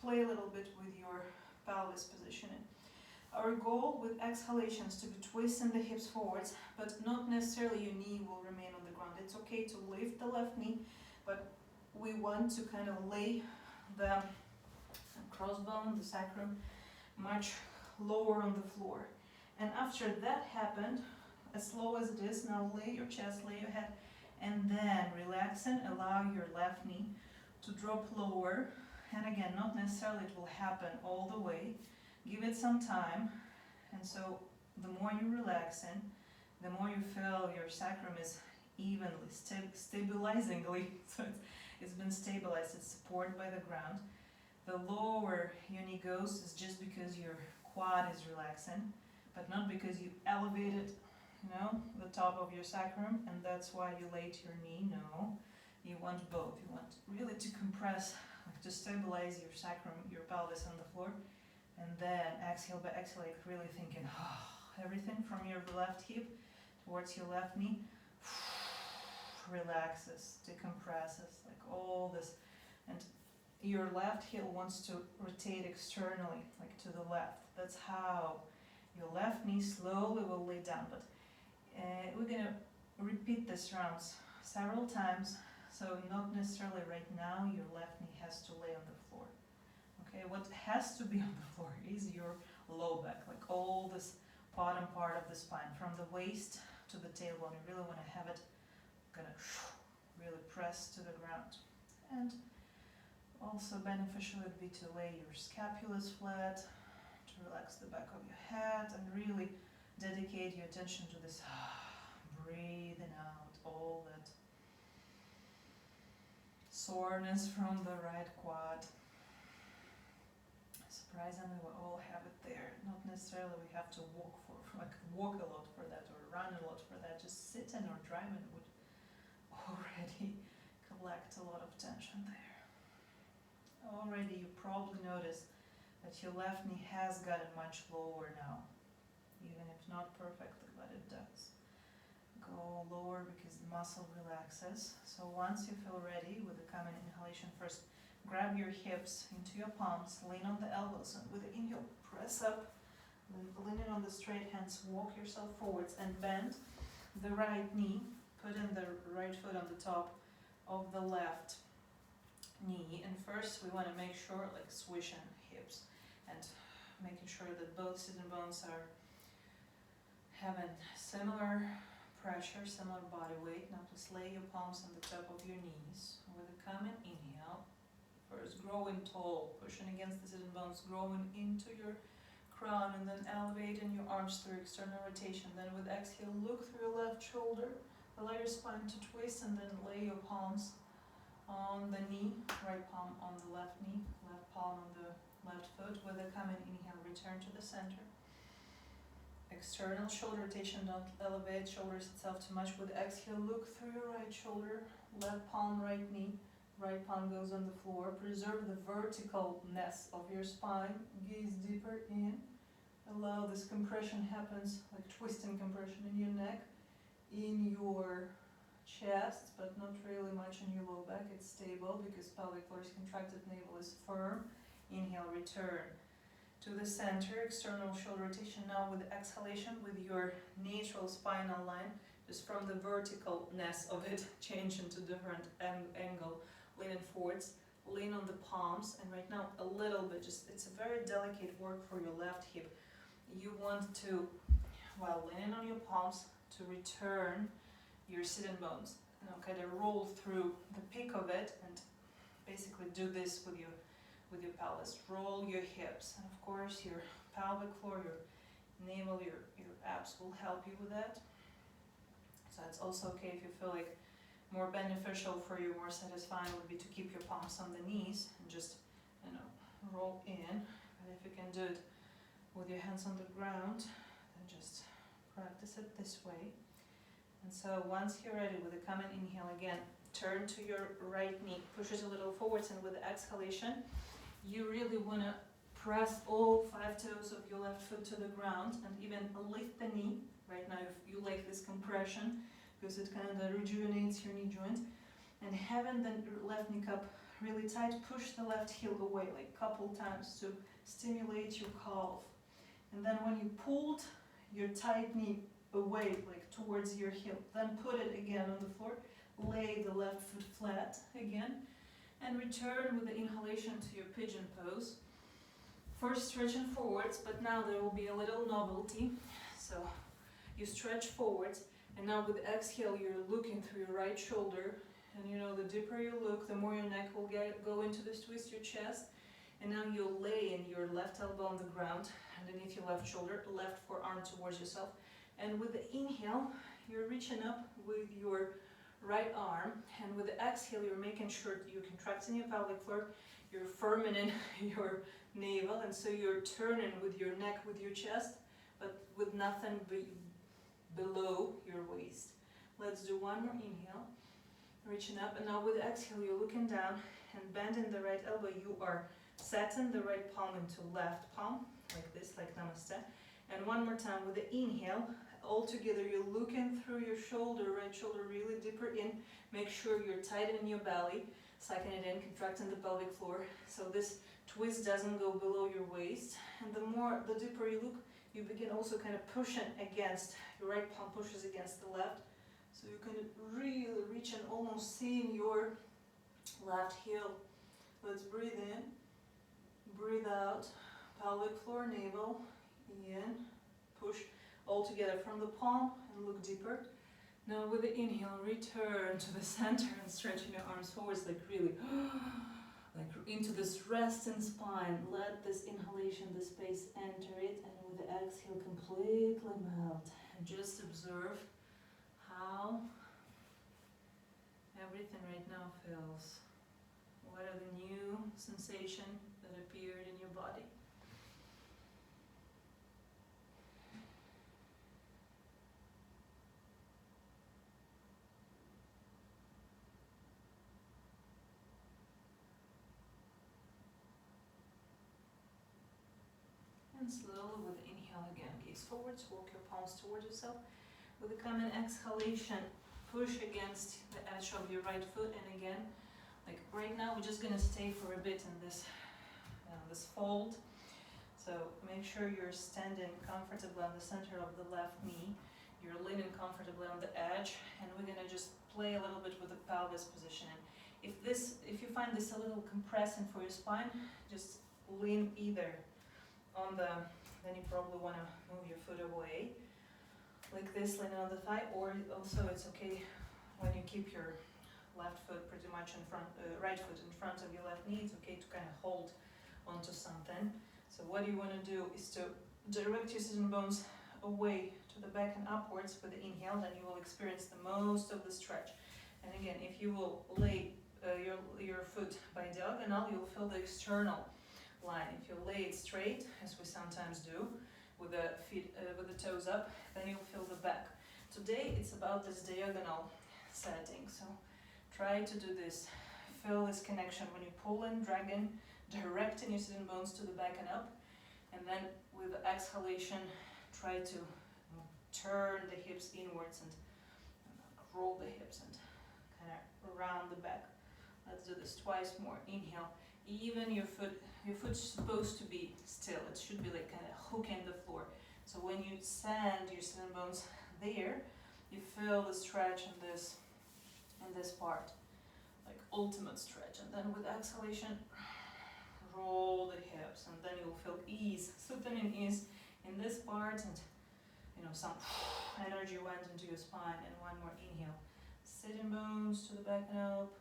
play a little bit with your pelvis positioning. Our goal with exhalations to be twisting the hips forwards, but not necessarily your knee will remain on the ground. It's okay to lift the left knee, but we want to kind of lay the crossbone, the sacrum, much lower on the floor. And after that happened, as slow as it is, now lay your chest, lay your head, and then relax and allow your left knee to drop lower. And again, not necessarily it will happen all the way. Give it some time, and so the more you relax in, the more you feel your sacrum is evenly, stabilizingly, so it's been stabilized, it's supported by the ground. The lower your knee goes is just because your quad is relaxing, but not because you elevated, the top of your sacrum, and that's why you laid your knee. No, you want both. You want really to compress, like to stabilize your sacrum, your pelvis on the floor. And then exhale by exhale, like really thinking, everything from your left hip towards your left knee relaxes, decompresses, like all this. And your left heel wants to rotate externally, like to the left. That's how your left knee slowly will lay down. But we're going to repeat this rounds several times. So not necessarily right now your left knee has to lay on the floor. Okay, what has to be on the floor is your low back, like all this bottom part of the spine, from the waist to the tailbone. You really want to have it really press to the ground. And also beneficial would be to lay your scapulas flat, to relax the back of your head, and really dedicate your attention to this breathing out all that soreness from the right quad. Surprisingly, we all have it there. Not necessarily we have to walk a lot for that or run a lot for that. Just sitting or driving would already collect a lot of tension there. Already you probably notice that your left knee has gotten much lower now, even if not perfectly, but it does go lower because the muscle relaxes. So once you feel ready with the common inhalation, first grab your hips into your palms, lean on the elbows, and with the inhale, press up, then leaning on the straight hands, walk yourself forwards and bend the right knee, put in the right foot on the top of the left knee. And first we want to make sure, like swishing hips and making sure that both sitting bones are having similar pressure, similar body weight. Now just lay your palms on the top of your knees with a common inhale. First, growing tall, pushing against the sitting bones, growing into your crown, and then elevating your arms through external rotation. Then with exhale, look through your left shoulder, allow your spine to twist, and then lay your palms on the knee, right palm on the left knee, left palm on the left foot. With a common inhale, return to the center. External shoulder rotation, don't elevate shoulders itself too much. With exhale, look through your right shoulder, left palm, right knee. Right palm goes on the floor. Preserve the verticalness of your spine. Gaze deeper in. Allow this compression happens, like twisting compression in your neck, in your chest, but not really much in your low back. It's stable because pelvic floor is contracted, navel is firm. Inhale, return to the center. External shoulder rotation. Now with exhalation, with your natural spinal line, just from the verticalness of it, change into different angle, leaning forwards, lean on the palms, and right now a little bit, just it's a very delicate work for your left hip. You want to, while leaning on your palms, to return your sitting bones. Now kind of roll through the peak of it and basically do this with your pelvis. Roll your hips, and of course your pelvic floor, your navel, your abs will help you with that. So it's also okay if you feel like more beneficial for you, more satisfying would be to keep your palms on the knees and just, roll in. But if you can do it with your hands on the ground, then just practice it this way. And so once you're ready with a common inhale again, turn to your right knee, push it a little forwards, and with the exhalation, you really want to press all 5 toes of your left foot to the ground and even lift the knee. Right now, if you like this compression, because it kind of rejuvenates your knee joint, and having the left knee cup really tight, push the left heel away like a couple times to stimulate your calf. And then when you pulled your tight knee away, like towards your heel, then put it again on the floor, lay the left foot flat again, and return with the inhalation to your pigeon pose. First stretching forwards, but now there will be a little novelty. So you stretch forwards, and now with exhale you're looking through your right shoulder, and the deeper you look, the more your neck will go into this twist, your chest. And now you'll lay in your left elbow on the ground, underneath your left shoulder, left forearm towards yourself. And with the inhale, you're reaching up with your right arm, and with the exhale, you're making sure you're contracting your pelvic floor, you're firming in your navel, and so you're turning with your neck, with your chest, but with nothing below your waist. Let's do one more inhale, reaching up, and now with exhale, you're looking down and bending the right elbow. You are setting the right palm into left palm, like this, like namaste. And one more time with the inhale, all together you're looking through your shoulder, right shoulder really deeper in. Make sure you're tightening your belly, sucking it in, contracting the pelvic floor, so this twist doesn't go below your waist. And the deeper you look, you begin also kind of pushing against, your right palm pushes against the left. So you can really reach and almost seeing your left heel. Let's breathe in, breathe out, pelvic floor, navel, in, push all together from the palm and look deeper. Now with the inhale, return to the center and stretching your arms forwards, like really, like into this resting spine. Let this inhalation, this space enter it, and with the exhale, completely melt. And just observe how everything right now feels. What are the new sensations that appeared in your body? And slowly with the inhale again, gaze forwards, walk your palms towards yourself. With a common exhalation, push against the edge of your right foot, and again, like right now, we're just gonna stay for a bit in this fold. So make sure you're standing comfortably on the center of the left knee. You're leaning comfortably on the edge, and we're gonna just play a little bit with the pelvis positioning. If you find this a little compressing for your spine, just lean either on then you probably want to move your foot away, like this, leaning on the thigh, or also it's okay when you keep your left foot pretty much in front, right foot in front of your left knee. It's okay to kind of hold onto something. So what you want to do is to direct your sitting bones away to the back and upwards with the inhale, then you will experience the most of the stretch. And again, if you will lay your foot by diagonal, you'll feel the external line. If you lay it straight, as we sometimes do, with the feet, with the toes up, then you'll feel the back. Today it's about this diagonal setting, so try to do this. Feel this connection when you pull in, drag in, directing your sitting bones to the back and up, and then with the exhalation, try to turn the hips inwards and roll the hips and kind of around the back. Let's do this twice more. Inhale. Even your foot's supposed to be still. It should be like kind of hooking the floor. So when you send your sitting bones there, You feel the stretch in this part, like ultimate stretch. And then with exhalation, roll the hips, and then you'll feel ease, soothing ease in this part, and some energy went into your spine. And one more inhale, sitting bones to the back and up,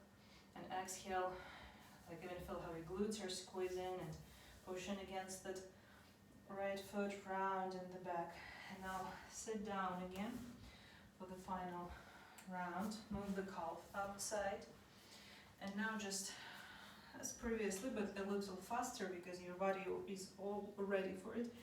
and exhale, like even feel how your glutes are squeezing and pushing against that right foot round in the back. And now sit down again for the final round. Move the calf outside, and now just as previously, but a little faster because your body is all ready for it.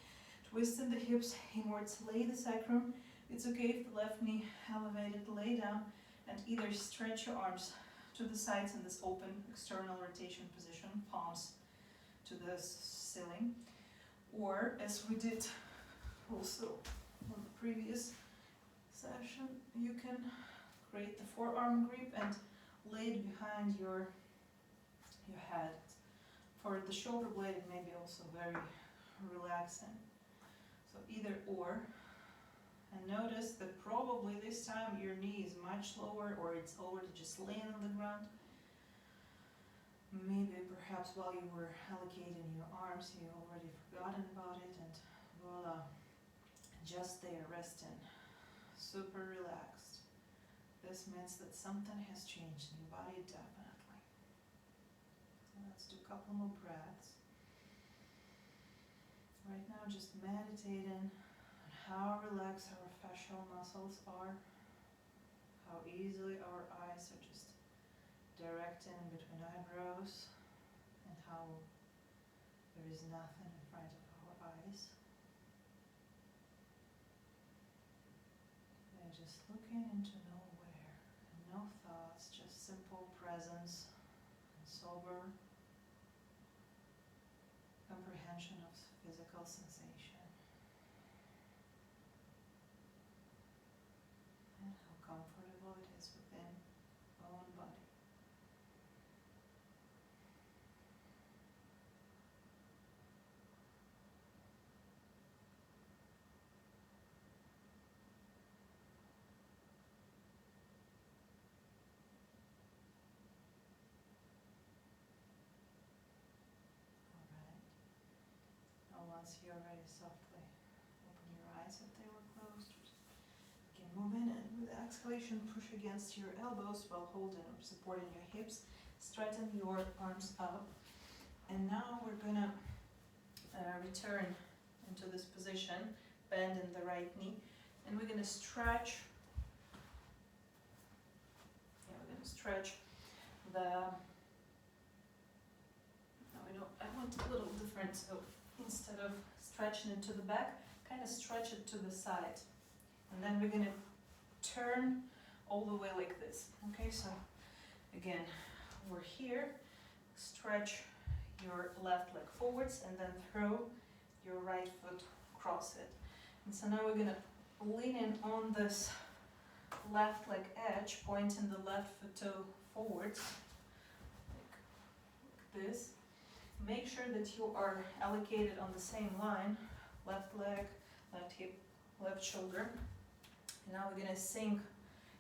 Twisting the hips inwards, lay the sacrum. It's okay if the left knee elevated, lay down, and either stretch your arms to the sides in this open external rotation position, palms to the ceiling, or as we did also on the previous session, you can create the forearm grip and lay it behind your head. For the shoulder blade, it may be also very relaxing. So either or. And notice that probably this time your knee is much lower, or it's already just laying on the ground. Maybe perhaps while you were allocating your arms, you already forgotten about it, and voila, just there, resting, super relaxed. This means that something has changed in your body, definitely. So let's do a couple more breaths. Right now, just meditating on how relaxed our facial muscles are, how easily our eyes are just directing between eyebrows, and how there is nothing in front of our eyes. They're just looking into nowhere, no thoughts, just simple presence and sober comprehension of physical sensation. And how comfortable it is within our own body. Once you're ready, softly open your eyes if they were closed. Begin moving, and with exhalation, push against your elbows while holding or supporting your hips. Straighten your arms up. And now we're gonna return into this position, bend in the right knee, and we're gonna stretch. We're gonna stretch the. I want a little different. So instead of stretching it to the back, kind of stretch it to the side. And then we're going to turn all the way like this. Okay, so again, we're here, stretch your left leg forwards, and then throw your right foot across it. And so now we're going to lean in on this left leg edge, pointing the left foot toe forwards, like this. Make sure that you are allocated on the same line, left leg, left hip, left shoulder. And now we're going to sink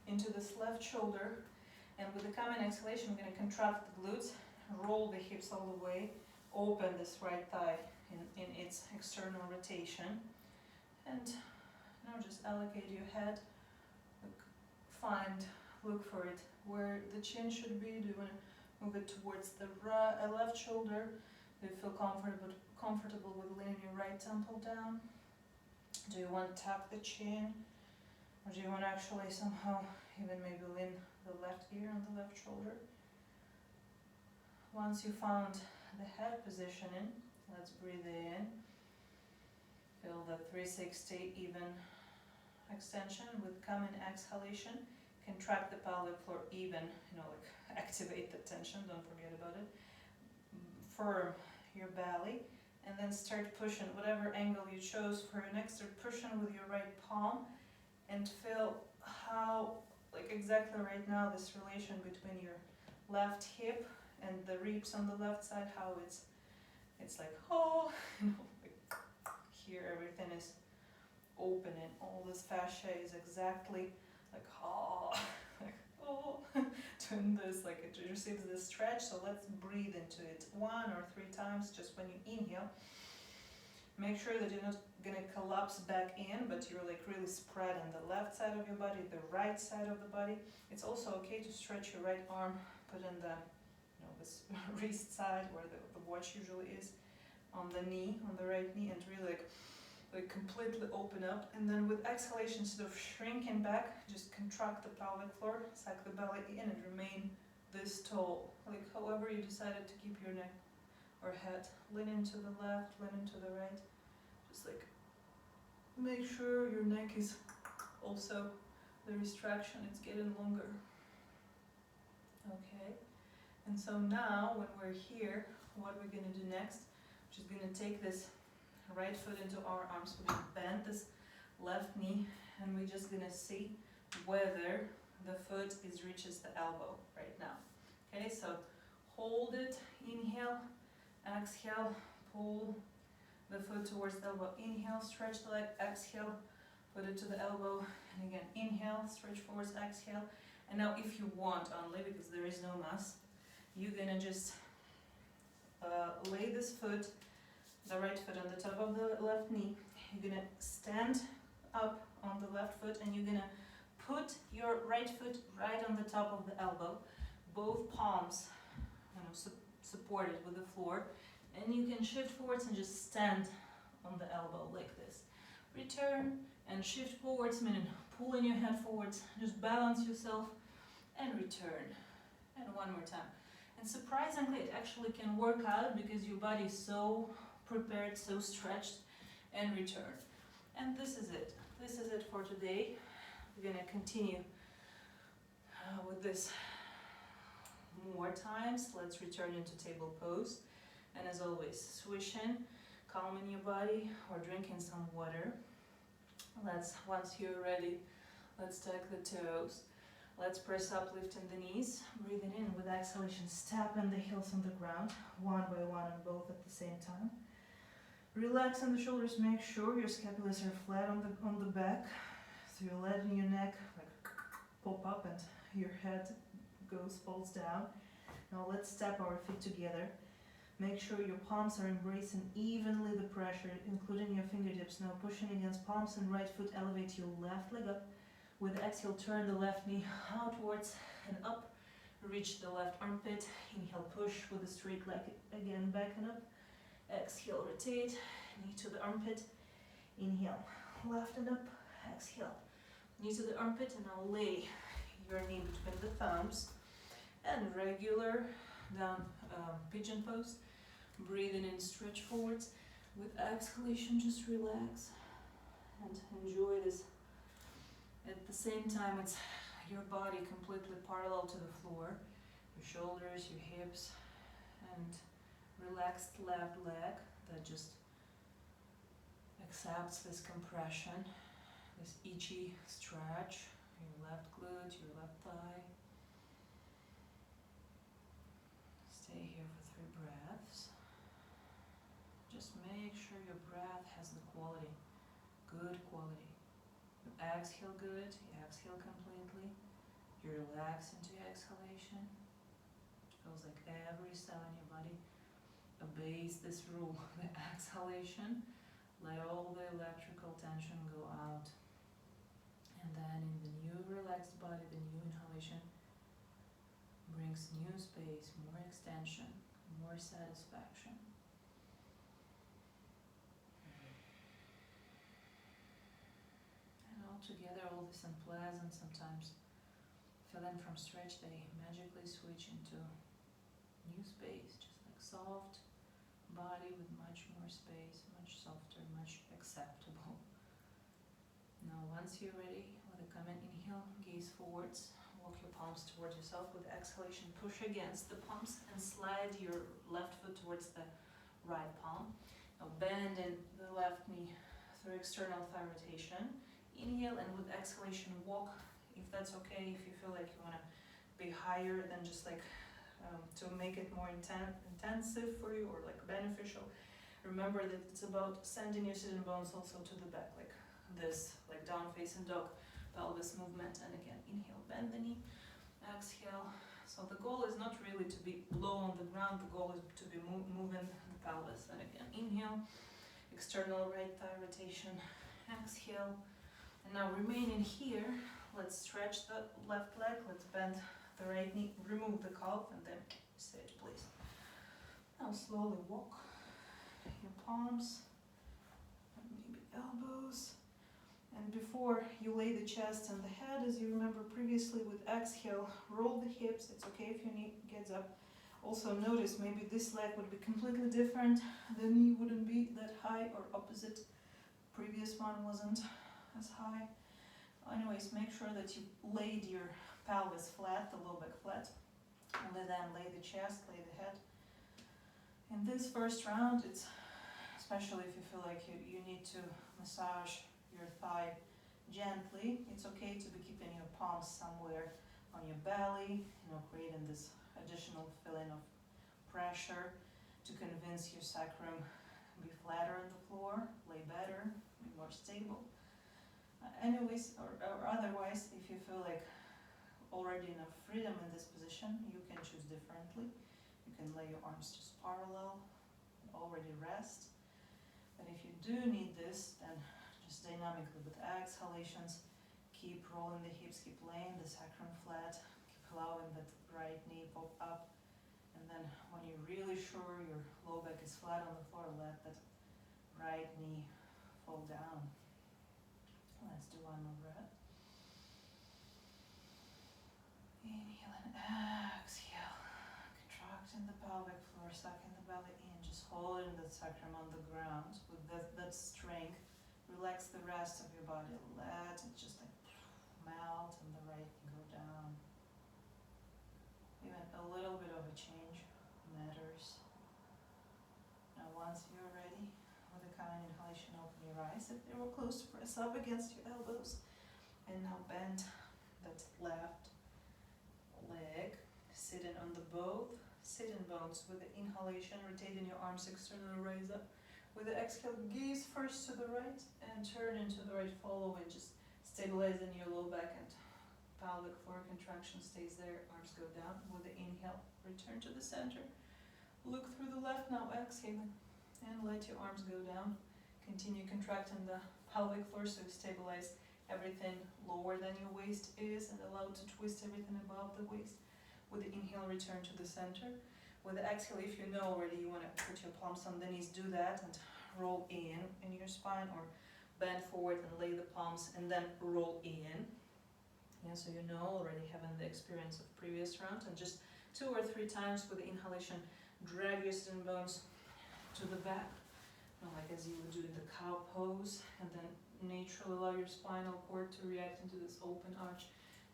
into this left shoulder, and with the coming exhalation, we're going to contract the glutes, roll the hips all the way, open this right thigh in its external rotation, and now just allocate your head, look for it where the chin should be. Do you want to move it towards the left shoulder? Do you feel comfortable with leaning your right temple down? Do you want to tuck the chin? Or do you want to actually somehow even maybe lean the left ear on the left shoulder? Once you found the head positioning, let's breathe in. Feel the 360 even extension with coming exhalation. Contract the pelvic floor even, like activate the tension, don't forget about it. Firm your belly, and then start pushing whatever angle you chose for your next. Start pushing with your right palm, and feel how, like exactly right now, this relation between your left hip and the ribs on the left side, how it's like, oh, like here everything is open, and all this fascia is exactly like, oh, like, oh, doing this, like it receives this stretch. So let's breathe into it 1 or 3 times. Just when you inhale, make sure that you're not gonna collapse back in, but you're like really spread on the left side of your body, the right side of the body. It's also okay to stretch your right arm, put in the, this wrist side where the watch usually is, on the knee, on the right knee, and really like completely open up. And then with exhalation, instead of shrinking back, just contract the pelvic floor, suck the belly in, and remain this tall. Like however you decided to keep your neck or head. Lean into the left, lean into the right. Just like make sure your neck is also, the retraction, it's getting longer. Okay, and so now when we're here, what we're gonna do next, we're just gonna take this right foot into our arms. We're gonna bend this left knee, and we're just gonna see whether the foot reaches the elbow right now. Okay, so hold it, inhale, exhale, pull the foot towards the elbow, inhale, stretch the leg, exhale, put it to the elbow, and again, inhale, stretch forwards, exhale. And now if you want only, because there is no mass, you're gonna just lay this foot, the right foot on the top of the left knee. You're gonna stand up on the left foot, and you're gonna put your right foot right on the top of the elbow, both palms supported with the floor, and you can shift forwards and just stand on the elbow like this. Return and shift forwards, meaning pulling your head forwards, just balance yourself and return. And one more time. And surprisingly, it actually can work out because your body is so prepared, so stretched, and return. And this is it. This is it for today. We're gonna continue with this more times. Let's return into table pose. And as always, swishing, calming your body, or drinking some water. Once you're ready, let's tuck the toes. Let's press up, lifting the knees. Breathing in with exhalation, stepping the heels on the ground, one by one and both at the same time. Relaxing the shoulders, make sure your scapulas are flat on the back. So you're letting your neck like pop up and your head falls down. Now let's step our feet together. Make sure your palms are embracing evenly the pressure, including your fingertips. Now pushing against palms and right foot, elevate your left leg up. With exhale, turn the left knee outwards and up. Reach the left armpit. Inhale, push with the straight leg again, back and up. Exhale, rotate, knee to the armpit. Inhale, left and up. Exhale, knee to the armpit, and now lay your knee between the thumbs. And regular down pigeon pose. Breathing in, stretch forwards. With exhalation, just relax and enjoy this. At the same time, it's your body completely parallel to the floor. Your shoulders, your hips, and relaxed left leg that just accepts this compression, this itchy stretch. Your left glute, your left thigh. Stay here for 3 breaths. Just make sure your breath has the quality, good quality. You exhale good, you exhale completely. You relax into your exhalation. It feels like every cell in your body obeys this rule. The exhalation, let all the electrical tension go out. And then in the new relaxed body, the new inhalation brings new space, more extension, more satisfaction. And all together, all this unpleasant, sometimes feeling from stretch, they magically switch into new space, just like soft body with much more space, much softer, much acceptable. Now once you're ready, with a common inhale, gaze forwards, walk your palms towards yourself. With exhalation, push against the palms and slide your left foot towards the right palm. Now bend in the left knee through external thigh rotation. Inhale, and with exhalation, walk, if that's okay, if you feel like you want to be higher than just like to make it more intensive for you or like beneficial. Remember that it's about sending your sitting bones also to the back, like this, like down facing dog. pelvis movement. And again, inhale, bend the knee, exhale. So the goal is not really to be low on the ground, the goal is to be moving the pelvis. And again, inhale, external right thigh rotation, exhale. And now remaining here, let's stretch the left leg, let's bend the right knee, remove the calf, and then sit, please. Now slowly walk your palms, and maybe elbows. And before you lay the chest and the head, as you remember previously with exhale, roll the hips. It's okay if your knee gets up. Also notice maybe this leg would be completely different. The knee wouldn't be that high or opposite. Previous one wasn't as high. Anyways, make sure that you laid your pelvis flat, the low back flat. Only then lay the chest, lay the head. In this first round, it's especially if you feel like you need to massage your thigh gently, it's okay to be keeping your palms somewhere on your belly, creating this additional feeling of pressure to convince your sacrum be flatter on the floor, lay better, be more stable. Anyways, or otherwise, if you feel like already enough freedom in this position, you can choose differently. You can lay your arms just parallel, already rest. But if you do need this, then just dynamically with exhalations, keep rolling the hips, keep laying the sacrum flat, keep allowing that right knee pop up. And then when you're really sure your low back is flat on the floor, let that right knee fall down. Let's do one more breath. Inhale and exhale. Contracting the pelvic floor, sucking the belly in, just holding that sacrum on the ground with that strength. Relax the rest of your body. Let it just like melt and the right knee go down. Even a little bit of a change matters. Now once you're ready, with a common inhalation, open your eyes. If they were close, press up against your elbows. And now bend that left leg, sitting on the both sitting bones. With the inhalation, rotating your arms externally, raise up. With the exhale, gaze first to the right and turn into the right, following, just stabilizing your low back and pelvic floor contraction stays there, arms go down. With the inhale, return to the center. Look through the left, now exhaling, and let your arms go down. Continue contracting the pelvic floor so you stabilize everything lower than your waist is and allow to twist everything above the waist. With the inhale, return to the center. With the exhale, if you know already you want to put your palms on the knees, do that and roll in your spine, or bend forward and lay the palms and then roll in. Yeah, so you know already, having the experience of previous round, and just 2 or 3 times with the inhalation, drag your sitting bones to the back, like as you would do in the cow pose, and then naturally allow your spinal cord to react into this open arch.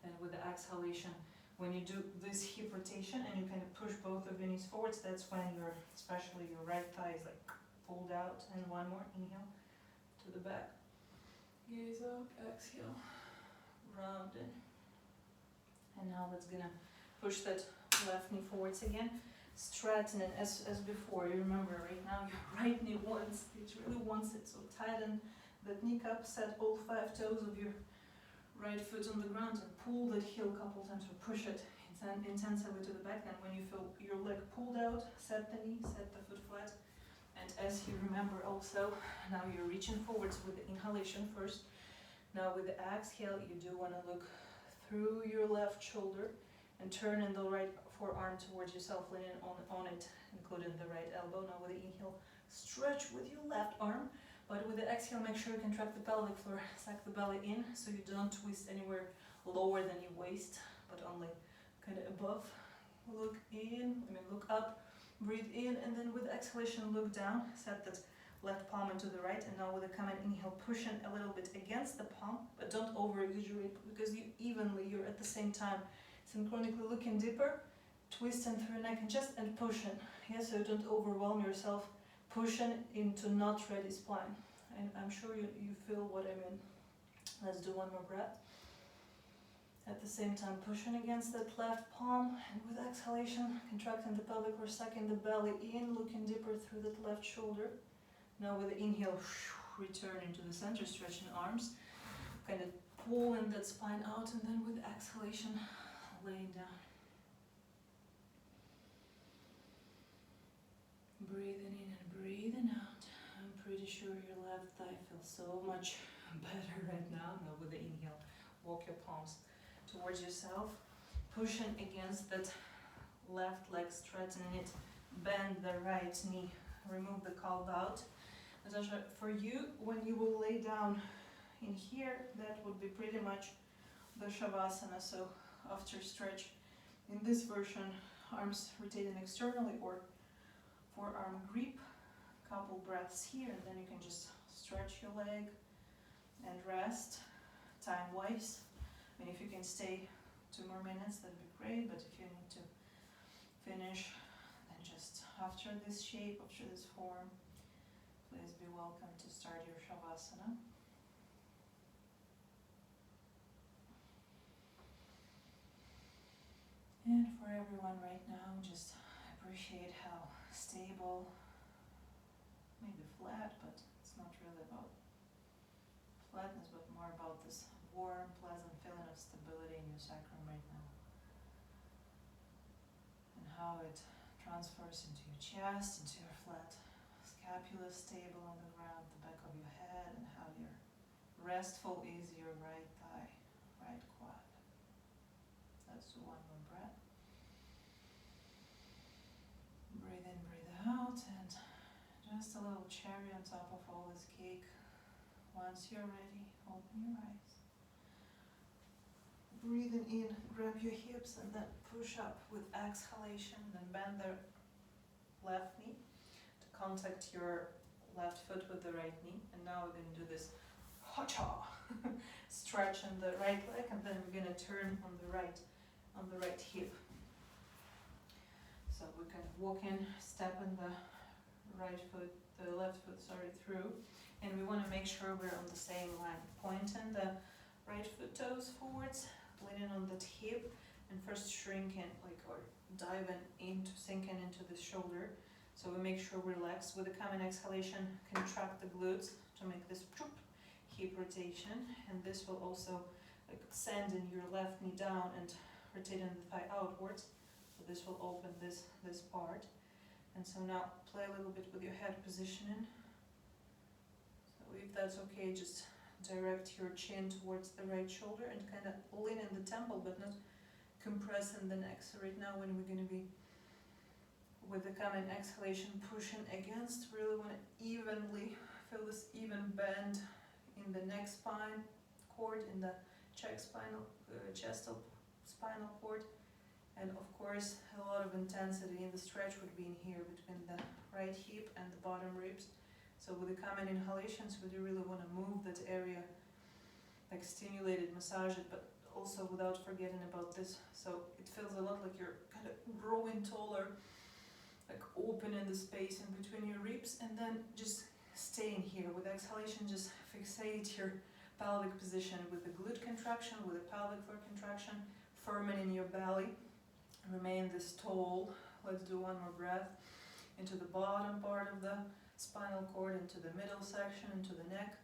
And with the exhalation, when you do this hip rotation and you kind of push both of your knees forwards, that's when especially your right thigh is like pulled out. And one more, inhale to the back, gaze up, exhale, round in. And now that's gonna push that left knee forwards again, straightening as before. You remember right now your right knee it really wants it, so tighten that kneecap, set all 5 toes of your right foot on the ground and pull that heel a couple times, or push it intensively to the back. And when you feel your leg pulled out, set the knee, set the foot flat. And as you remember also, now you're reaching forwards with the inhalation first. Now with the exhale, you do want to look through your left shoulder and turn in the right forearm towards yourself, leaning on it, including the right elbow. Now with the inhale, stretch with your left arm. But with the exhale, make sure you contract the pelvic floor, suck the belly in, so you don't twist anywhere lower than your waist, but only kind of above. Look up, breathe in, and then with exhalation, look down, set that left palm into the right. And now with a common inhale, pushing a little bit against the palm, but don't over-exaggerate, because you're at the same time synchronically looking deeper, twisting through neck and chest, and pushing. Yeah, so don't overwhelm yourself, pushing into not ready spine. And I'm sure you feel what I mean. Let's do one more breath. At the same time, pushing against that left palm, and with exhalation, contracting the pelvic floor, sucking the belly in, looking deeper through that left shoulder. Now with the inhale, return into the center, stretching arms, kind of pulling that spine out, and then with exhalation, lay down. Breathing in and breathing out. I'm pretty sure your left thigh feels so much better right now. Now with the inhale, walk your palms towards yourself, pushing against that left leg, straightening it, bend the right knee, remove the calf out. Natasha, for you, when you will lay down in here, that would be pretty much the Shavasana. So after stretch, in this version, arms rotating externally or forearm grip, couple breaths here, and then you can just stretch your leg and rest time-wise. I mean, if you can stay 2 more minutes, that'd be great, but if you need to finish, then just after this shape, after this form, please be welcome to start your Shavasana. And for everyone right now, just appreciate how stable, maybe flat, but it's not really about flatness, but more about this warm, pleasant feeling of stability in your sacrum right now. And how it transfers into your chest, into your flat scapula, stable on the ground, the back of your head, and how your restful is your right thigh, right quad. Let's do one more breath. Breathe in, breathe out, and just a little cherry on top of all this cake. Once you're ready, open your eyes. Breathing in, grab your hips and then push up with exhalation. Then bend the left knee to contact your left foot with the right knee. And now we're going to do this ha-cha stretch on the right leg, and then we're going to turn on the right hip. So we can walk in, step in the left foot, through, and we want to make sure we're on the same line. Pointing the right foot toes forwards, leaning on that hip, and first shrinking, or sinking into the shoulder. So we make sure we're relaxed. With the coming exhalation, contract the glutes to make this hip rotation, and this will also sending your left knee down and rotating the thigh outwards. So this will open this part. And so now play a little bit with your head positioning. So if that's okay, just direct your chin towards the right shoulder and kind of lean in the temple, but not compressing the neck. So right now when we're going to be, with the coming exhalation, pushing against, really want to evenly feel this even bend in the neck spine cord, in the chestal spinal cord. And of course, a lot of intensity in the stretch would be in here between the right hip and the bottom ribs. So with the coming inhalations, we do really want to move that area, stimulate it, massage it, but also without forgetting about this. So it feels a lot like you're kind of growing taller, opening the space in between your ribs, and then just staying here. With exhalation, just fixate your pelvic position with the glute contraction, with the pelvic floor contraction, firming in your belly. Remain this tall. Let's do one more breath into the bottom part of the spinal cord, into the middle section, into the neck.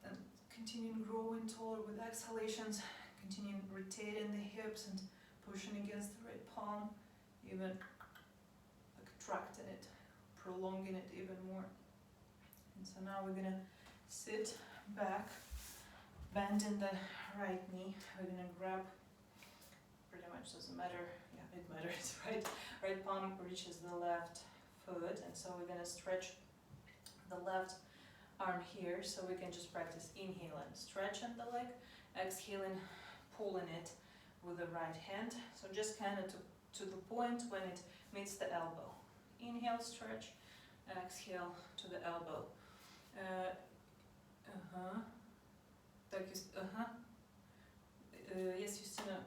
Then continuing growing taller with exhalations, continuing rotating the hips and pushing against the right palm, even contracting it, prolonging it even more. And so now we're gonna sit back, bending the right knee. We're gonna grab, pretty much doesn't matter, it matters, right? Right palm reaches the left foot, and so we're gonna stretch the left arm here, so we can just practice inhaling, stretching the leg, exhaling, pulling it with the right hand. So just kind of to the point when it meets the elbow. Inhale, stretch, exhale to the elbow. Jest Justyna,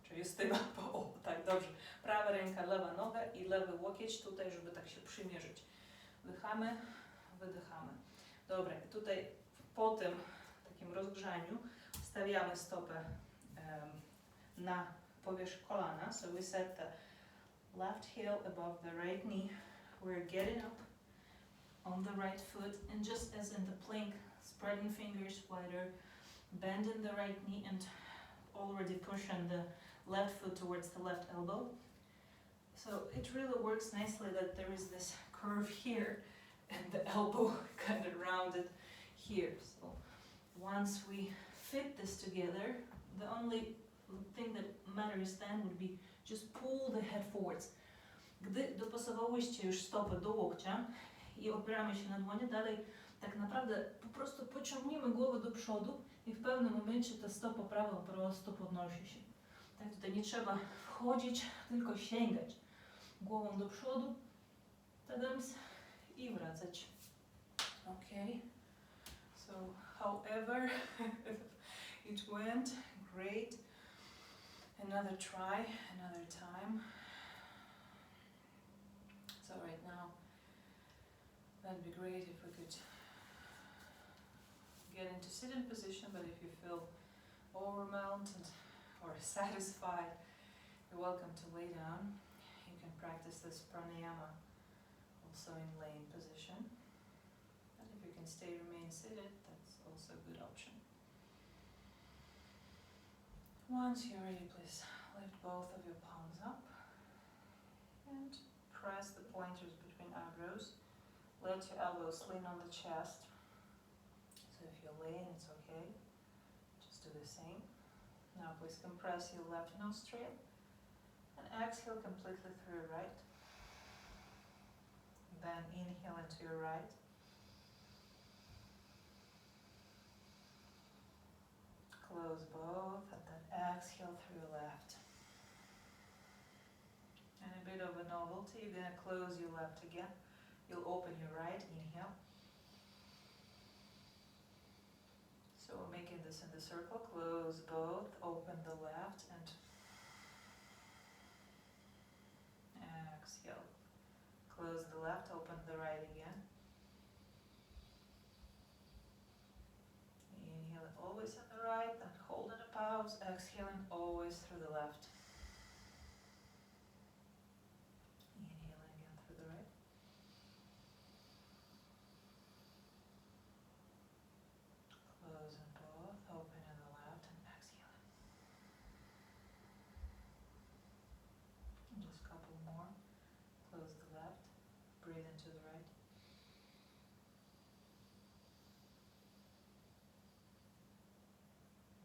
czy Justyna, o tak, dobrze. Prawa ręka, lewa noga i lewy łokieć tutaj, żeby tak się przymierzyć. Wdychamy, wydychamy. Dobra, tutaj po tym takim rozgrzaniu stawiamy stopę na powierzchni kolana. So we set the left heel above the right knee. We're getting up on the right foot, and just as in the plank, spreading fingers wider, bending the right knee and already pushing the left foot towards the left elbow. So it really works nicely that there is this curve here and the elbow kind of rounded here. So once we fit this together, the only thing that matters then would be just pull the head forwards. Gdy dopasowałeś się już stopę do łokcia i opieramy się na dłonie, dalej tak naprawdę po prostu pociągnijmy głowę do przodu i w pewnym momencie ta stopa prawa po prostu podnosi się. Tak, tutaj nie trzeba wchodzić, tylko sięgać głową do przodu, tadams, i wracać. Okay, so however it went, great. Another try, another time. So right now, that'd be great if we could get into sitting position, but if you feel overwhelmed or satisfied, you're welcome to lay down. You can practice this pranayama also in laying position. But if you can remain seated, that's also a good option. Once you're ready, please lift both of your palms up and press the pointers between eyebrows. Let your elbows lean on the chest. So if you're laying, it's okay. Just do the same. Now please compress your left nostril and exhale completely through your right. Then inhale into your right. Close both and then exhale through your left. And a bit of a novelty, you're going to close your left again. You'll open your right, inhale. So we're making this in the circle. Close both, open the left and exhale. Close the left, open the right again. Inhale always in the right, then hold in a pause, exhaling always through the left. Inhaling again through the right. Closing both, open in the left and exhaling. And just a couple more. Close the left, breathe into the right.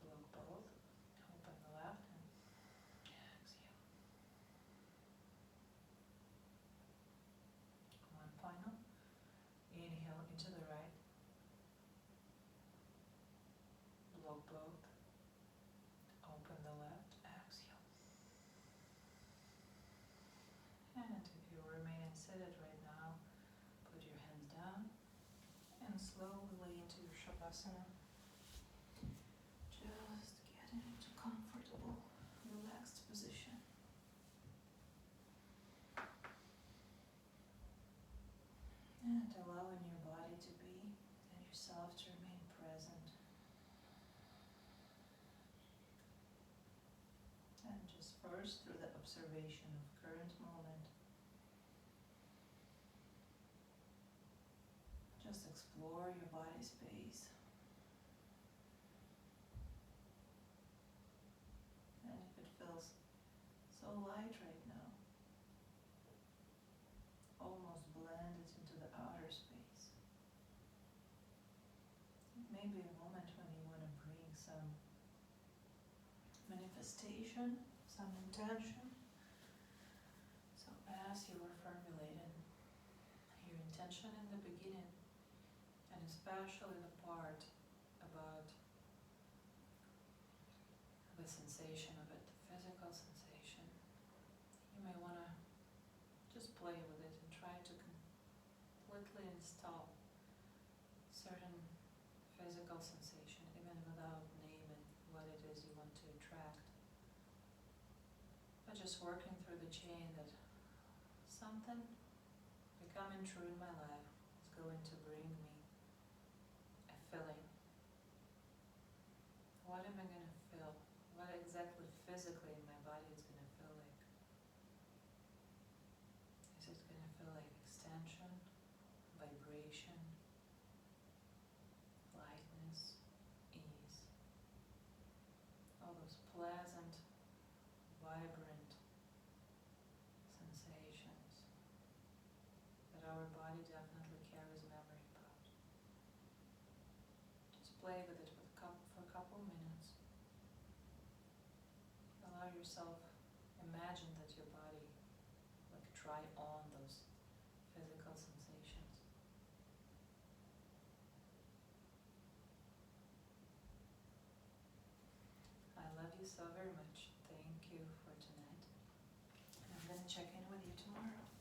Block both, open the left and exhale. One final. Inhale into the right. Block both, open the left, exhale. And if you're remaining seated right now, put your hands down and slowly lay into your Shavasana. Just get into comfortable, relaxed position. And allowing your body to be and yourself to remain present. And just first through the observation of current moment. Just explore your body space. And if it feels so light right now, almost blend it into the outer space. It may be a moment when you want to bring some manifestation, some intention. So as you were formulating your intention in the beginning, and especially the part about the sensation of it, the physical sensation, you may want to just play with it and try to completely install certain physical sensation, even without naming what it is you want to attract. But just working through the chain that something becoming true in my life is going to bring me a feeling. What am I going to feel? What exactly physically in my body is going to feel like? Is it going to feel like extension, vibration, lightness, ease? those pleasant, vibrant sensations that our body definitely carries memory about. Just play with it for a couple minutes. Allow yourself, imagine that your body try on those physical sensations. I love you so very much. Thank you for tonight. And I'm going to check in with you tomorrow.